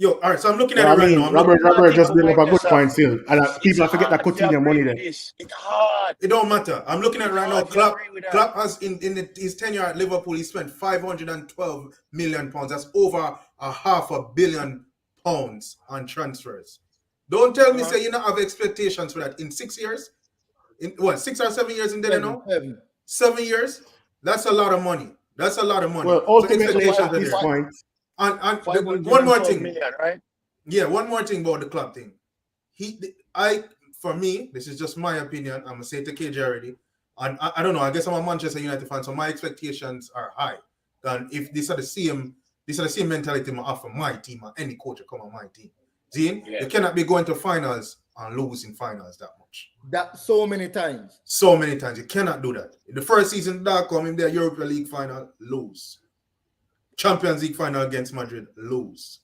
Yo, all right, so I'm looking at it right now. Robert just bring up a good point still. And people forget that Coutinho money there. It's hard. It don't matter. I'm looking at it right now. Klopp has in his tenure at Liverpool, he spent £512 million. That's over £500 million on transfers. Don't tell me say you don't have expectations for that in 6 years. In what, 6 or 7 years in there now? 7 years? That's a lot of money. Well, ultimately at this point. And one more thing, million, right? Yeah, one more thing about the club thing. For me, this is just my opinion. I'm gonna say it to KJ already. And I don't know. I guess I'm a Manchester United fan, so my expectations are high. And if these are the same mentality I offer my team or any coach come on my team. Zine, you cannot be going to finals and losing finals that much. That so many times. You cannot do that. In the first season, that come in there, Europa League final, lose. Champions League final against Madrid, lose.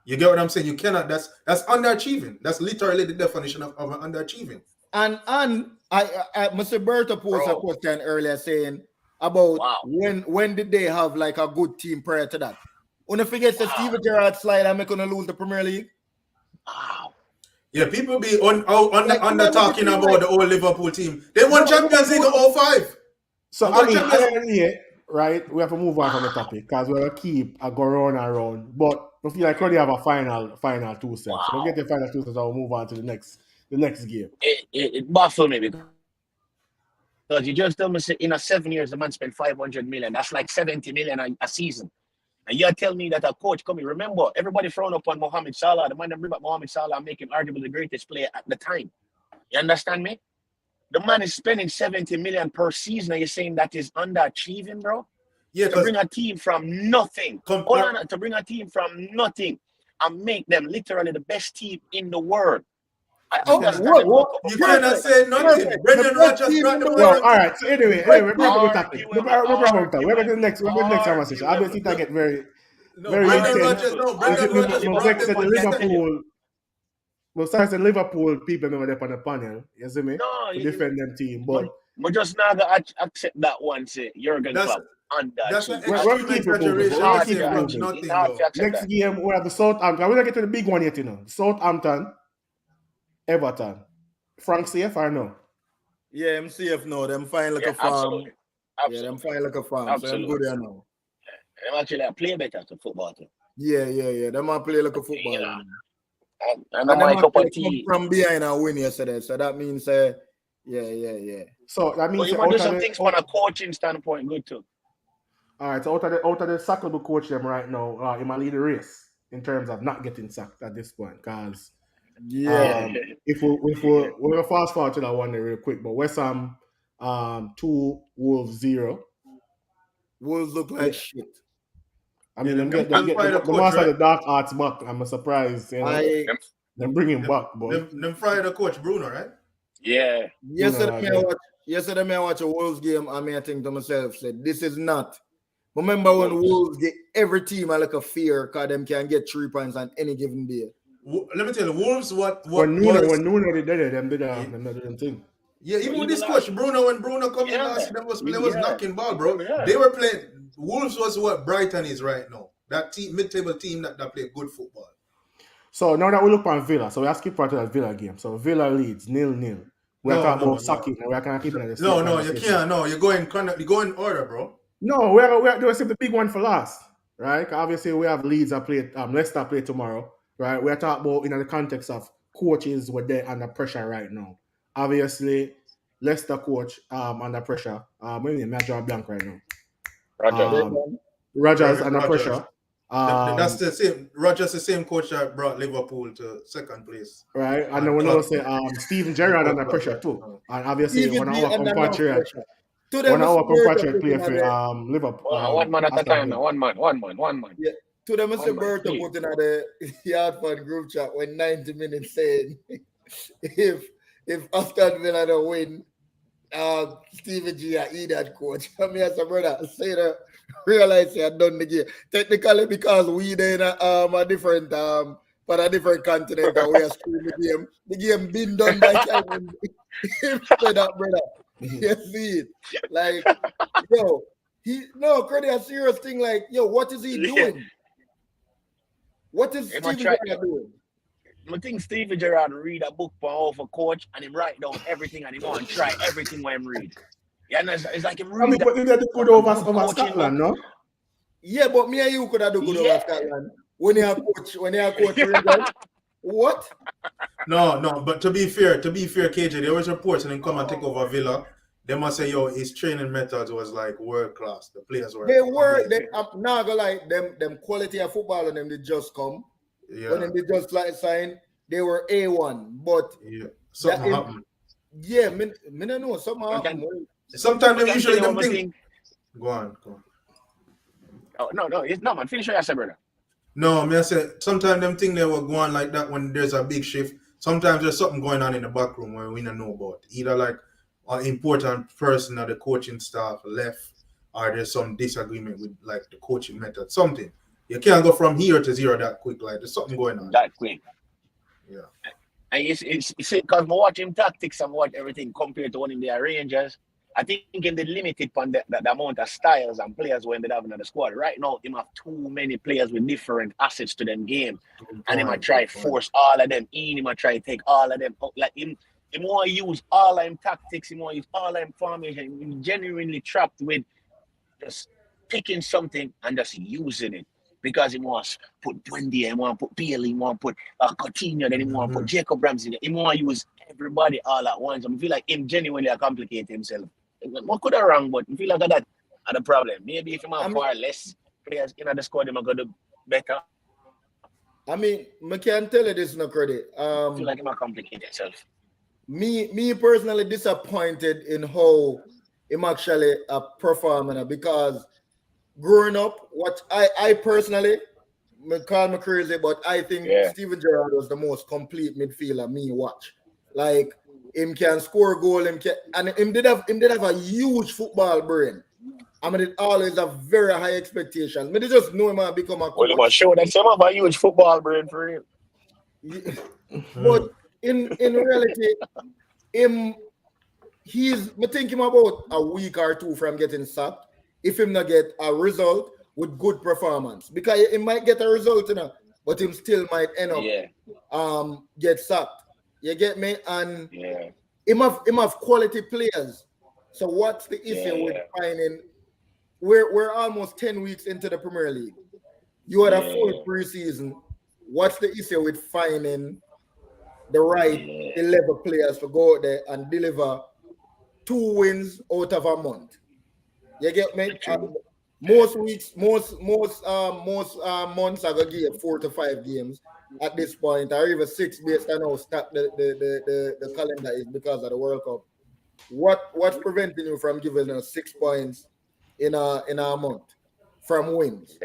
You get what I'm saying? You cannot. That's underachieving. That's literally the definition of underachieving. And Mr. Berto posed a question earlier saying about when did they have like a good team prior to that? When you forget the Steven Gerrard slide, I'm gonna lose the Premier League. Wow. Yeah, people be under talking about the old Liverpool team. They won Champions League in 2005. So right, we have to move on from the topic because we're gonna keep a go round and round. But I feel like we already have a final 2 sets. We'll get the final 2 sets and we'll move on to the next game. It baffled me because you just told me in 7 years the man spent 500 million. That's like 70 million a season. And you tell me that a coach coming. Remember, everybody frowned upon Mohamed Salah. The man that bring back Mohamed Salah and make him arguably the greatest player at the time. You understand me? The man is spending 70 million per season. Are you saying that is underachieving, bro? Yeah, to bring a team from nothing. To bring a team from nothing and make them literally the best team in the world. You cannot say nothing. Brendan Rodgers brought the all right. So anyway, we're back on the topic. We're back to the next conversation. Obviously, I get very intense. Liverpool. Well, since in Liverpool, people never there on the panel, you see me? No, to defend them team, but we just not gonna accept that one. Say Jurgen Klopp that's an next game we have the Southampton. We're gonna get to the big one yet, Southampton, Everton. Frank safe or no? Yeah, I'm safe now. Them fine like a farm. Yeah, them fine like a farm. So I'm good there now. Them actually play better to football too. Yeah. Them might play like a football. Yeah. And my cup of tea from behind and win yesterday. So that means yeah. So that means you want to do some things from a coaching standpoint, good too. All right, so out of the sackable coach them right now, he might lead the race in terms of not getting sacked at this point. Because if we're gonna fast forward to that one real quick, but West Ham 2, Wolves 0. Wolves look like shit. I mean, the master of the dark arts back. I'm surprised. Then bring him back, boy. Them Friday coach Bruno, right? Yeah. Yesterday, I watch a Wolves game. I think to myself, said, this is not. Remember when Wolves get every team like a fear because them can get 3 points on any given day. Let me tell you, Wolves. When Nuno did it, them did them thing. Yeah, even with this coach Bruno, when Bruno come in last, they was knocking ball, bro. Yeah. They were playing. Wolves was what Brighton is right now. That team, mid-table team that play good football. So now that we look on Villa, so we have skip part of that Villa game. So Villa leads 0-0. We're talking about Saki, and we're kind of keeping it. No, you can't. No, you're going in order, bro. No, we're doing the big one for last, right? Obviously, we have Leeds that play, Leicester play tomorrow, right? We're talking about in the context of coaches were there under pressure right now. Obviously, Leicester coach under pressure. Maybe I draw a blank right now. Rogers under pressure. That's the same. Rogers the same coach that brought Liverpool to second place, right? And then we know say Steven Gerrard under pressure too, and obviously one of our compatriots. One of our compatriots play for Liverpool. One man at a time now. One man. Yeah. To them, Mr. Bertha put in the Yaad fan group chat when 90 minutes saying if Aston Villa don't win, Steven G eat that coach. Me as a brother say that realize he had done the game. Technically because we in a different but a different continent and we are screwing the game. The game been done by Kevin. Say that, brother. You see it. Like, yo, Credit a serious thing, like, yo, what is he doing? What is Steven Gerrard doing? I think Steven Gerrard read a book for coach and him write down everything and he go and try everything when him read. Yeah, and it's like him read. But you did good over Scotland, no? Yeah, but me and you could have done good over Scotland. When you are coach, what? No, but to be fair, KJ, there was reports and then come and take over Villa. They must say, yo, his training methods was like world class. The players were. I'm not gonna lie, them quality of football and them they just come. Yeah. When they just like sign, they were A1. But something happened. Yeah, me don't know. Something happened. Sometimes they usually them think. Go on. Oh no, it's not man. Finish what you said, brother. No, I said sometimes them think they will go on like that when there's a big shift. Sometimes there's something going on in the back room where we don't know about. Either like an important person of the coaching staff left, or there's some disagreement with like the coaching method. Something. You can't go from here to zero that quick. Like there's something going on. That quick. Yeah. And it's because I watch him tactics and watch everything compared to one in the Rangers. I think in the limited on the amount of styles and players we ended up in the squad. Right now, him have too many players with different assets to them game. And he might try force all of them in. He might try take all of them out. Like him want to use all of them tactics. He want to use all of them formation. He's genuinely trapped with just picking something and just using it. Because he wants to put Buendia, he want to put Bailey, he want to put Coutinho, then he want to put Jacob Ramsey. He want to use everybody all at once. I feel like him genuinely complicate himself. What could have wrong, but I feel like that are the problem. Maybe if he have far less players in the squad, he might do better. I mean, I can't tell you this, no credit. I feel like he might complicate himself. Me personally disappointed in how him actually performing because growing up, what I personally call me crazy, but I think Steven Gerrard was the most complete midfielder me watch. Like him can score a goal, him did have a huge football brain. I mean, it always have very high expectations. Me just know him and become a coach. Well, he must show that some of a huge football brain for him. But in reality, me think him about a week or two from getting sacked. If him not get a result with good performance, because he might get a result, but him still might end up get sacked. You get me? And him have quality players. So what's the issue with finding? We're almost 10 weeks into the Premier League. You had a full preseason. What's the issue with finding the right 11 players to go out there and deliver 2 wins out of a month? You get me? Most months are gonna give 4 to 5 games at this point, or even 6 based on how stacked the calendar is because of the World Cup. What's preventing you from giving us 6 points in a month from wins?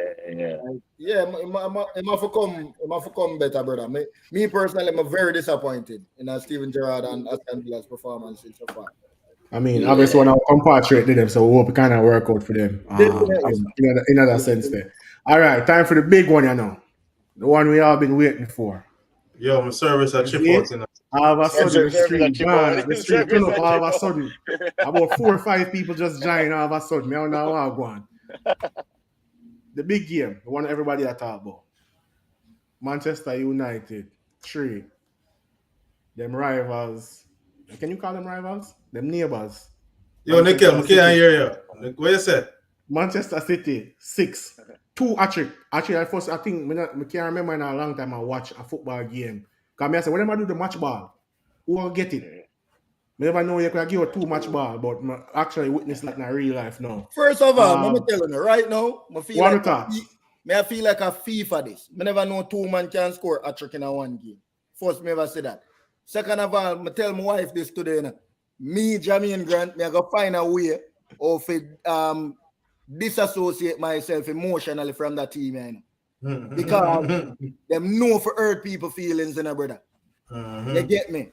Yeah, it must come better, brother. Me personally, I'm very disappointed in Steven Gerrard and Aston Villa's performance so far. I mean, obviously, when our compatriot did them, so we hope it kind of work out for them. In other sense, there. All right, time for the big one, you know, the one we all been waiting for. Yo, my service at chip out, you know. All of a sudden, the street turn up. All of a chip sudden, about 4 or 5 people just join. All of a sudden, I don't know how I go on. The big game, the one everybody I talk about. Manchester United, 3. Them rivals. Can you call them rivals? Them neighbors. Yo, Nikhil, I can't hear you. What you say? Manchester City, 6. 2 actually. Actually, I think I can't remember in a long time I watch a football game. Because I say, whenever I do the match ball, who will get it? I never know you can give a 2 match ball, but I actually witness that in real life now. First of all, let me tell you right now, I feel like a FIFA this. I never know 2 man can score a trick in a 1 game. First, me ever say that. Second of all, I tell my wife this today. You know, me, Jamie and Grant, me I go find a way of disassociate myself emotionally from that team, you know? Because them know for hurt people feelings, you know, brother. You get me?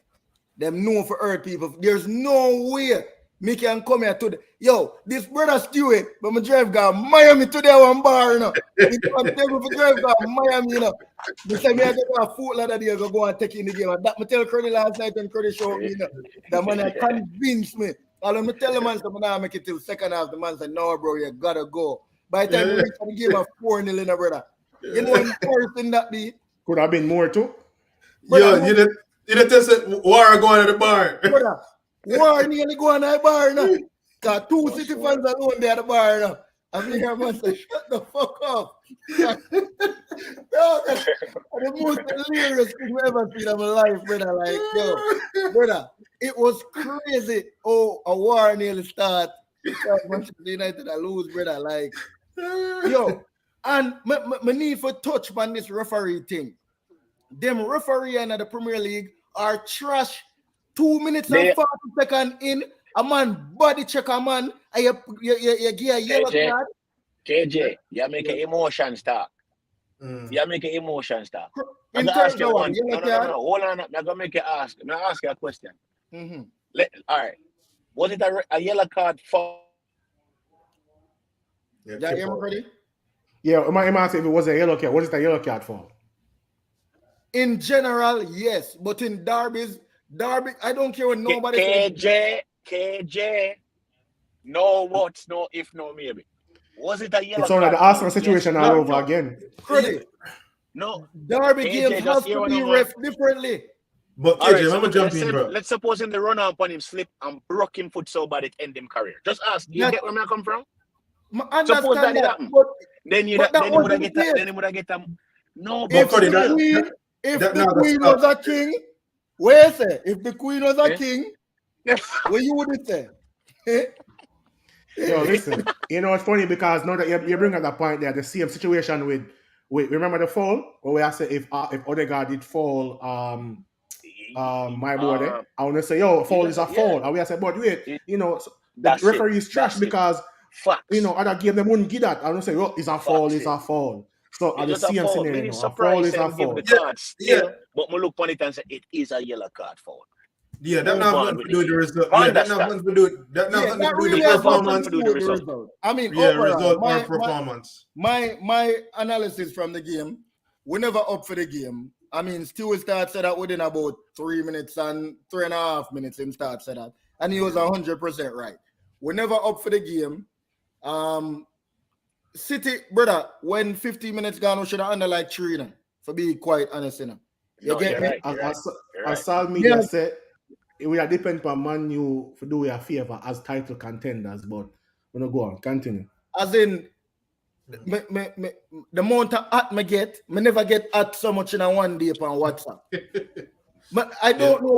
Them know for hurt people. There's no way me can come here today. Yo, this brother Stewart, but my drive got Miami today one bar, you know. Because I'm telling for drive got Miami, you know. They say me I got a foot ladder there go and take in the game. And that me tell Curry last night and Curry showed me, you know. That man convinced me. All me tell the man, so I make it till second half. The man said, no, bro, you gotta go. By the time we reach the game of 4-0 in a brother. You know the first thing that be? Could have been more too. Yo, you didn't tell us war going to the bar. Brother, war nearly going to the bar now. Because 2 City fans alone there at the bar now. And me and man say, shut the fuck up. That's the most hilarious thing I've ever seen in my life, brother. Like, yo, brother, it was crazy. Oh, a war nearly start. Because Manchester United I lose, brother. Like, yo, and my need for touch on this referee thing. Them referee in the Premier League are trash. 2 minutes and 40 seconds in, a man body check a man, and you give a yellow card. KJ, you make an emotion start. You make an emotion start. I'm In gonna ask terms you of one. yellow No. card. Hold on. I'm gonna make you ask. I'm gonna ask you a question. Mm-hmm. All right. Was it a yellow card for? Yeah, you ready? Yeah, I might say if it was a yellow card, what is the yellow card for? In general, yes, but in Derby, I don't care what nobody says. KJ, no what's, no if, no maybe. Was it a yellow card? It's like the Arsenal situation all over again. Credit. No. Derby games have to be ref differently. But KJ, let me jump in, bro. Let's suppose him the run up on him slip and broke him foot so bad it end him career. Just ask, you get where I come from? Suppose that did happen. Then you would have get them. No, but if the Queen was a king, where say? If the Queen was a king, what you would say? Yo, listen. You know it's funny because now that you bring up that point there, the same situation with remember the foul? Or we I say if Odegaard did foul my boy there, I want to say yo foul is a foul. And we I say but wait, you know the referee is trash because you know other game them wouldn't give that. I want to say well it's a foul, it's a foul. So at the same scenario, a foul is a foul. But we look on it and say it is a yellow card foul. Yeah, that's not nothing to do with the result. Yeah, that's not nothing to do. That's not nothing to do with the performance. I mean, yeah, result or performance. My analysis from the game, we're never up for the game. I mean, Stewart started that within about 3 minutes and 3.5 minutes. Him started that, and he was 100% right. We're never up for the game. City, brother, when 15 minutes gone, we should have under like 3 now, for being quite honest, you know. You get me? As Sal Media said, it will depend on Man U for do a favor as title contenders, but we're not go on. Continue. As in, the amount of at me get, me never get at so much in a 1 day on WhatsApp. But I don't know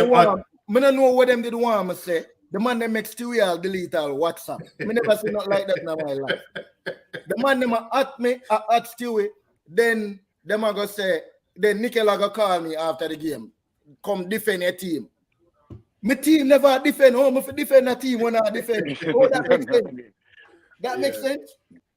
what I don't know what them did want me say. The man that makes Stewie I'll delete all WhatsApp. Me never see nothing like that in my life. The man them at me, at Stewie, then them are gonna say, then Nicola gonna call me after the game. Come defend your team. My team never defend. Oh, if defend a team when I defend. Oh, that makes sense. That makes sense,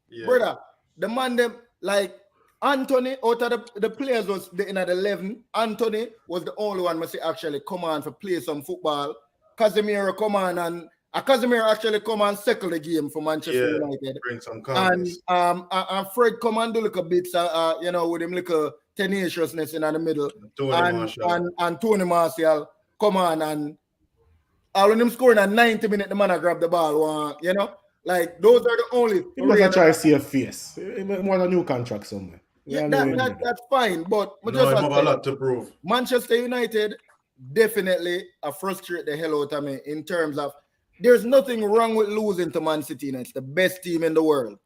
yeah. Brother. The man them like Anthony out of the players was in at 11. Anthony was the only one must actually come on for play some football. Casemiro come on and Casemiro actually come and settle the game for Manchester United. Bring some And calmness. Fred come and do little bits, with him little tenaciousness in the middle. And Tony Martial come on and all of them scoring at 90 minutes, the man grab the ball, like those are the only He doesn't try to see a face. He want a new contract somewhere. Yeah, that's fine. But no, I have a lot to prove. Manchester United definitely frustrate the hell out of me in terms of there's nothing wrong with losing to Man City. It's the best team in the world.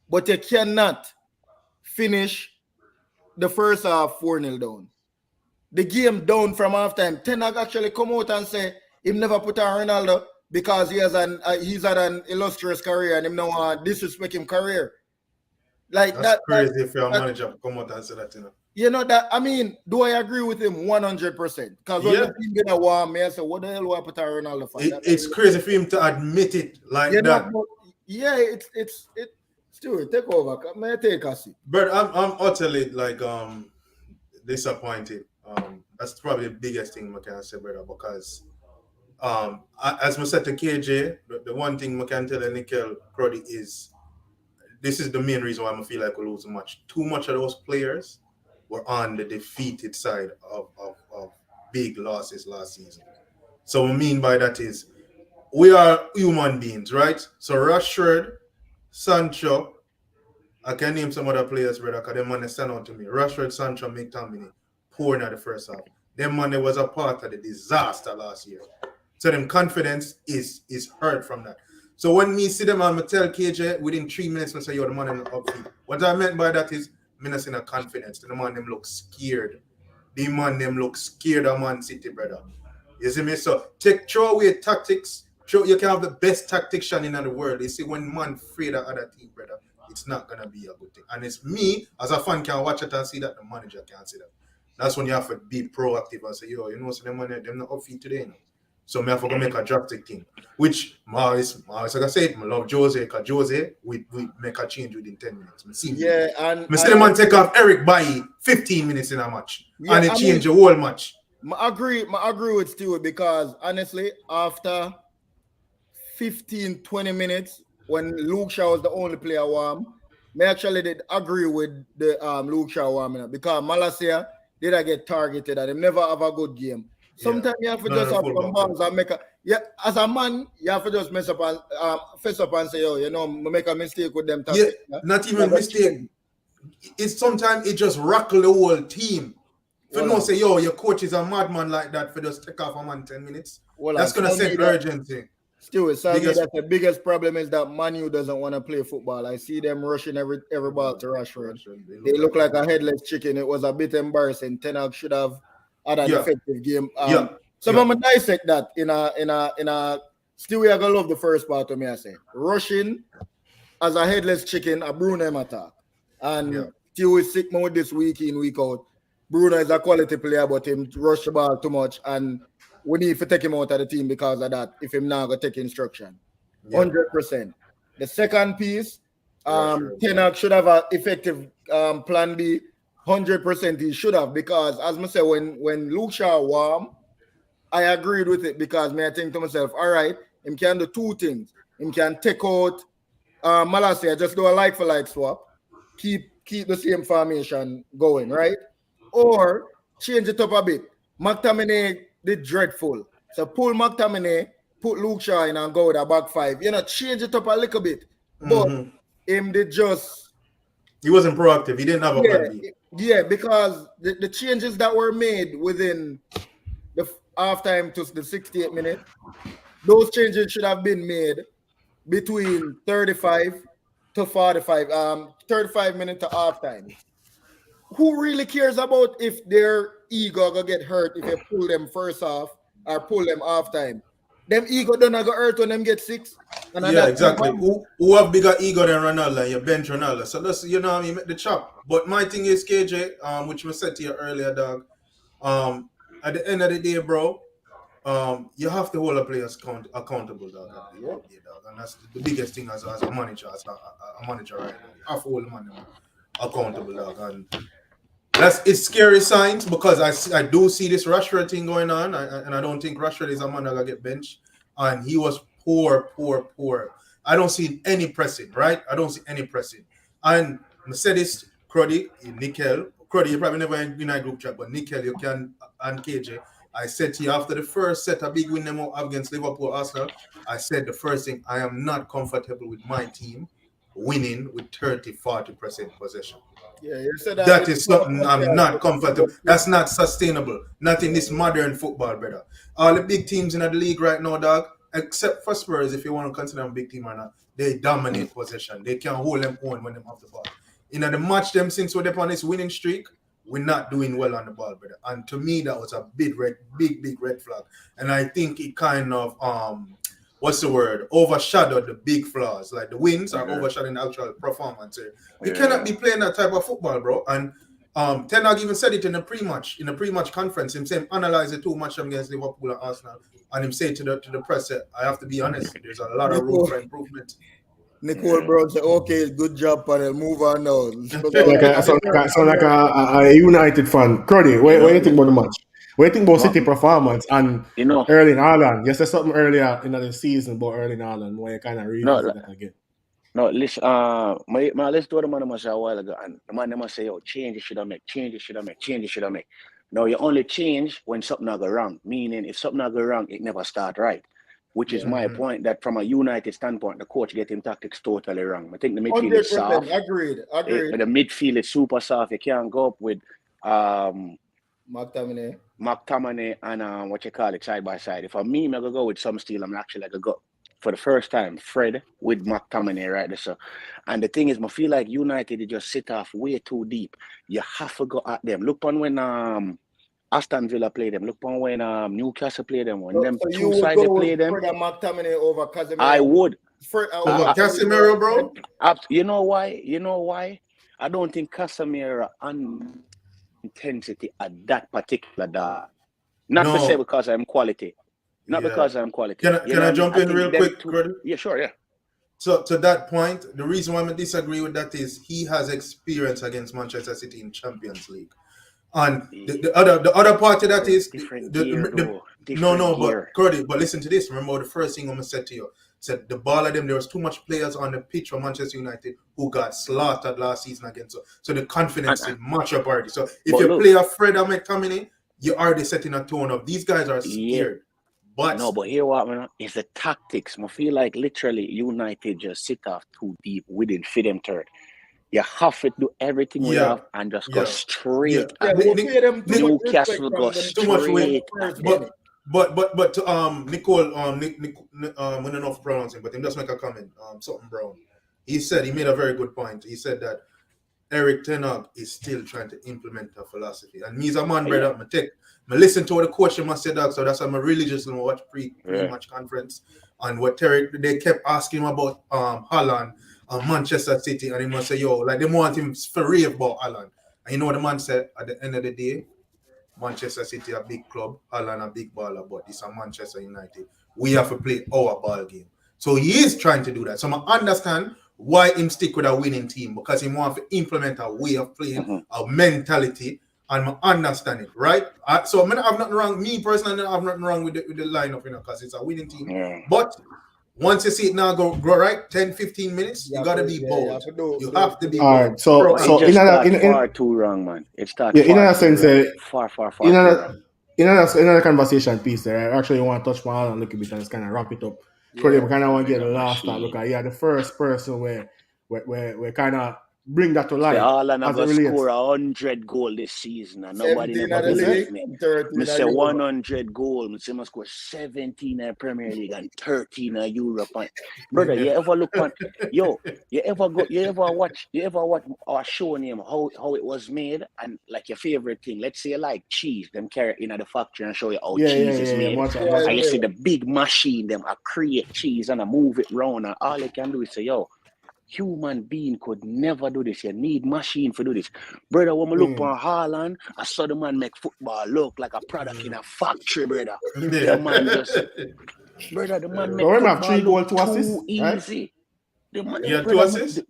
But you cannot finish the first half 4-0 down. The game down from halftime. Ten Hag actually come out and say he never put on Ronaldo because he's had an illustrious career and him now disrespect him career. Like that's crazy if your manager come out and say that, that, I mean, do I agree with him 100%? Because when the team gonna warm me, I say, what the hell do I put on Ronaldo for? It's crazy for him to admit it like that. It's Stuart, take over. May I take a seat? But I'm utterly disappointed. That's probably the biggest thing I can say, brother, because as I said to KJ, the one thing I can tell Nickel Crowdy is this is the main reason why I feel like we lose a match. Too much of those players were on the defeated side of big losses last season. So what I mean by that is we are human beings, right? So Rashford, Sancho, I can name some other players, brother, because them man stand out to me. Rashford, Sancho, McTominay, poor in the first half. Them man was a part of the disaster last year. So them confidence is hurt from that. So when me see them and I tell KJ within 3 minutes, I say, yo, the man in the upfield. What I meant by that is, I'm not seeing a confidence. The man them look scared. The man them look scared of Man City, brother. You see me? So throw away tactics. You can have the best tactician in the world. You see, when man afraid of other team, brother, it's not gonna be a good thing. And it's me as a fan can watch it and see that the manager can't see that. That's when you have to be proactive and say, yo, so them man them not upfield today. So I have to go make a drastic thing. Which like I said, I love Jose, because Jose we make a change within 10 minutes. I see the man take off Eric Bailly 15 minutes in a match. And he change the whole match. I agree with Stuart because honestly, after 15-20 minutes, when Luke Shaw was the only player warm, I actually did agree with the Luke Shaw warming up because Malacia did I get targeted and they never have a good game. Sometimes you have to just have some balls and make as a man, you have to just mess up and face up and say, make a mistake with them. Not even mistake. It's sometimes it just rackle the whole team. If you don't say, your coach is a madman like that for just take off a man 10 minutes, that's going to set urgency. Stuart, that the biggest problem is that Man U doesn't want to play football. I see them rushing every ball to Rashford. They look like a headless chicken. It was a bit embarrassing. Ten Hag should have had an effective game. I'm gonna dissect that in a still we are gonna love the first part of me. I say rushing as a headless chicken, a Bruno attack. And still is sick mode this week in, week out. Bruno is a quality player, but him rush the ball too much and we need to take him out of the team because of that. If him now go take instruction, 100%. The second piece, Ten Hag should have an effective plan B. 100% he should have because, as I say, when Luke Shaw warm, I agreed with it because I think to myself, all right, him can do two things. Him can take out Malacia, just do a like for like swap, keep the same formation going, right? Or change it up a bit. McTominay did dreadful. So pull McTominay, put Luke Shaw in and go with a back five. Change it up a little bit. But him did just... He wasn't proactive. He didn't have a plan B. Yeah, because the changes that were made within the halftime to the 68 minutes, those changes should have been made between 35 to 45, 35 minutes to halftime. Who really cares about if their ego gonna get hurt if you pull them first half or pull them halftime? Them ego don't go hurt when them get 6. Exactly. Who have bigger ego than Ronaldo and you bench Ronaldo? So that's make the chop. But my thing is KJ, which I said to you earlier, dog. At the end of the day, bro, you have to hold the players accountable, dog. And that's the biggest thing as a manager, right now. You have to hold them on. accountable, dog. And it's scary signs because I do see this Rashford thing going on, and I don't think Rashford is a man that gonna get benched. And he was poor. I don't see any pressing, right? I don't see any pressing. And I said this, Cruddy, Nickel, Cruddy, you probably never in a group chat, but Nickel, you can, and KJ. I said to you after the first set, a big win them up against Liverpool, Arsenal. I said the first thing, I am not comfortable with my team winning with 30-40% possession. Yeah, you said That is something I'm not comfortable. That's not sustainable. Not in this modern football, brother. All the big teams in the league right now, dog, except for Spurs, if you want to consider them a big team or not, they dominate possession. They can hold them on when they have the ball. In the match them since we're on this winning streak, we're not doing well on the ball, brother. And to me, that was a big red flag. And I think it kind of overshadowed the big flaws. Like the wins are overshadowing the actual performance. You cannot be playing that type of football, bro. And Ten Hag even said it in the pre-match conference. Him saying analyze the 2 matches against Liverpool and Arsenal, and him say to the press, I have to be honest, there's a lot of room for improvement. Nicole Brown said, okay, good job, panel. Move on now. Sound like a United fan. Cruddy, what do you think about the match? What do you think about City performance and Erling Haaland? You said something earlier in the season about Erling Haaland where you kind of revisit that again. No, listen, my let's do the man must say a while ago, and the man must say, change should I make. No, you only change when something go wrong. Meaning, if something go wrong, it never start right. Which is my point, that from a United standpoint, the coach getting tactics totally wrong. I think the midfield is soft. Agreed. The midfield is super soft. You can't go up with McTominay and what you call it, side by side. If I'm me, I'm gonna go with some steel. I'm actually gonna go for the first time, Fred with McTominay right there. So, and the thing is, I feel like United they just sit off way too deep. You have to go at them. Look on when Aston Villa played them. Look on when Newcastle played them. When them two sides they play them. McTominay over Casemiro. I would. Over Casemiro, bro. You know why? I don't think Casemiro intensity at that particular dart. Not to say because I'm quality. Because I'm quality. Can I jump in real quick, Gordon? Yeah, sure, yeah. So to that point, the reason why I disagree with that is he has experience against Manchester City in Champions League. And the other part of that is but Cody, but listen to this. Remember the first thing I'm gonna say to you. Said the ball of them, there was too much players on the pitch for Manchester United who got slaughtered last season against us. So the confidence is much up already. So if you play a Fred or McTominay, you're already setting a tone of these guys are scared. But here what man is the tactics. I feel like literally United just sit off too deep within fit them third. You have to do everything we have and just go straight. Newcastle go straight. But to Nicole, I don't know if pronouncing, but him just make a comment. Something Brown. He made a very good point. He said that Eric Ten Hag is still trying to implement a philosophy. And me as a man, brother, I listen to what the coach must say, dog. So that's why I'm religiously watch pre-match conference. And what they kept asking him about Haaland and Manchester City, and he must say, like they want him for real about Haaland. And you know what the man said at the end of the day? Manchester City a big club, Haaland a big baller, but it's a Manchester United. We have to play our ball game. So he is trying to do that. So I understand why him stick with a winning team, because he wants to implement a way of playing, a mentality, and I understand it, right? So I have nothing wrong. Me personally, I have nothing wrong with the lineup, because it's a winning team. Yeah. But once you see it now go right, 10, 15 minutes, you gotta be bold. You have to be bold. All right, so far too wrong, man. It starts in a sense, far in another conversation piece there, I actually want to touch my a little bit and just kind of wrap it up. So we kind of want to get the last time because the first person where kind of bring that to life. Haaland have score 100 goal this season and nobody never believes me. I say 100 goal. I say must score 17 in Premier League and 13 in Europe. And, brother, you ever look on you ever watch our show name how it was made and like your favorite thing. Let's say like cheese, them carry in at the factory and show you how cheese is made. And you see the big machine, them create cheese and move it round and all they can do is say, human being could never do this. You need machine for do this. Brother, when we look on Haaland, I saw the man make football look like a product in a factory, brother. The man make football look too easy. Right? 2 assists?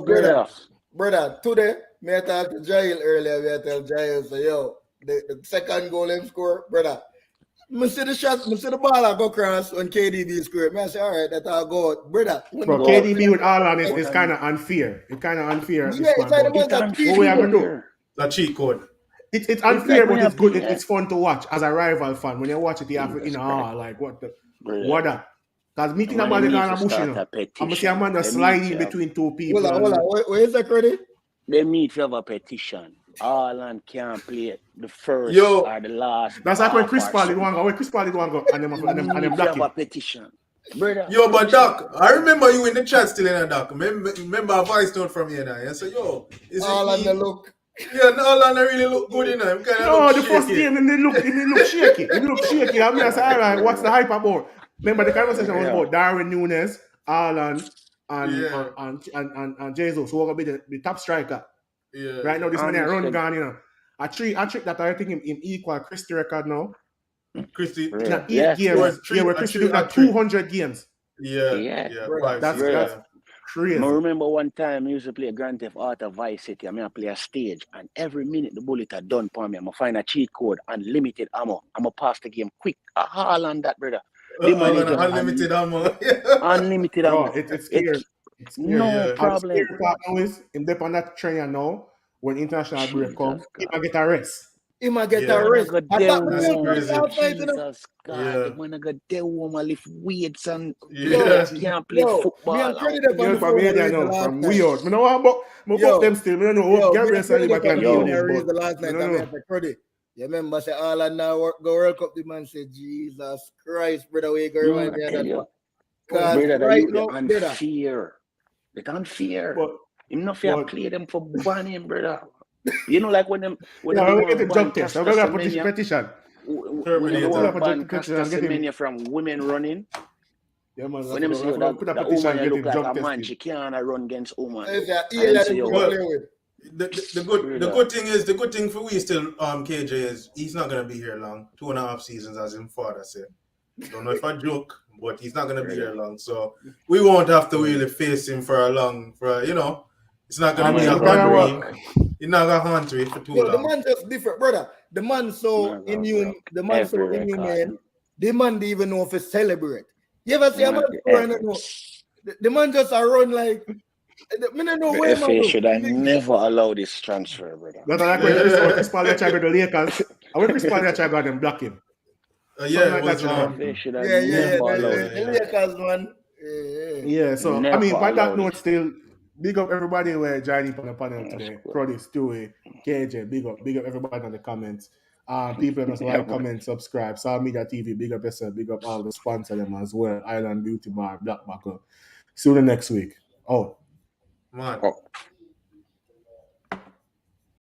Brother, Brother, today, me I talk to Jail earlier. Me I tell Jail, so yo, the second goal him score, brother. Me see the shot, me see the ball I go across when KDB scored. Me I say, all right, that I'll go out. Brother. When the Bro, ball, KDB with Haaland is kind of unfair. It's kind of unfair at this yeah, it's point. like the But man that what we cheating. have to do? A cheat code. It's unfair, like when but it's you good. play, It's fun to watch as a rival fan. When you watch it, you have to, Jesus Christ. like what Brother. that? Because meeting a Man, man them they need gonna to bush, start a I'm gonna see a petition. man just Them need sliding to have, between two people. Hold on. Where is the credit? them need to have a petition. Haaland can't play the first Yo. or the last. That's like when half Chris or Paul did something. one go. When Chris Paul did one go, and them Need to black have a him. petition. Brother. Yo, but Doc, I remember you in the chat still in a Doc. Remember a voice note from you now. You say, yo, is All it on the me? look. Yeah, Haaland really look good, you know. Him kind of No, look the first shaky. game, he look shaky. He look shaky. I mean, I said, all right, what's the hype about? Remember, the conversation was about Darwin Nunes, Haaland, and Jesus, who are going to be the top striker. Yeah. Right now, this man here run Understood. gone, A trick that I think him equal Christie record now. Christy. In Yeah. 8 Yes, games. yes. Yeah, where Christie did that 200 games. Yeah. Yeah. Yeah. Brother. That's crazy. I remember one time I used to play Grand Theft Auto Vice City. I play a stage, and every minute the bullet had done for me. I'm find a cheat code, unlimited ammo. I'm gonna pass the game quick. Haaland that, brother. The man is just unlimited ammo. unlimited Bro, ammo. it's scary. It's scary. No Yeah. And the problem. scary part now is, him dep on that train now, when international break come, Jesus he God. might get a rest. He might get Yeah. a rest. That's I thought That's the crazy. last night, you know. Jesus God. Yeah. The man got there woman lift weights and Yeah. can't play Me football. and credit up on Girl the from phone and media raise the now, last from night. weird. I know what but Yo. fuck them still. I don't know Yo, what me Gabriel and said credit back up on can the do phone this, and raise but the last night. I I don't mean, know. the credit. You remember, say Haaland now go World Cup. The man said, Jesus Christ, brother, we go No, remind me I of tell that. you. Because Brother, that right you now, brother, unfair. It's unfair. But Him not fair play them for banning, brother. You know, like when yeah, they I'm want gonna to get the ban drug test. I'm gonna put this Semenya, petition. when they Terminator. want to Put ban up a petition and get him. Semenya from women running, Yeah, man. when them see I'm gonna put a that petition woman and you get look him like a drug man, tested. she can't run against woman. it's a And them that say, you yo, go play with. The good thing for we still KJ is he's not gonna be here long. 2.5 seasons as his father said. Don't know if I joke, but he's not gonna be here long. So we won't have to really face him for it's not gonna be a hungry. He's not gonna haunt me for too Yo, the long. man just different, brother. The man so inhuman. The man so inhuman. The man don't even know if he celebrate. You ever see a man score and know? The man just a run like. Me don't know where The man FA do. should have never allow this transfer, brother. That's like when Chris Paul tried to go to the Lakers. And when Chris Paul tried to go them block him. Yeah, like it was that, The FA should have Yeah. never allowed The it. Lakers man. Yeah, so I Never mean, by that allowed note, it. still big up everybody who are joining on the panel today. cool. Crowdy, Stewie, KJ, big up everybody on the comments. People just like, comment, subscribe. Sound Media TV, big up yourself, big up all the sponsors them as well. Island Beauty Bar, Black Buckle. See you the next week. Oh. Man. Oh.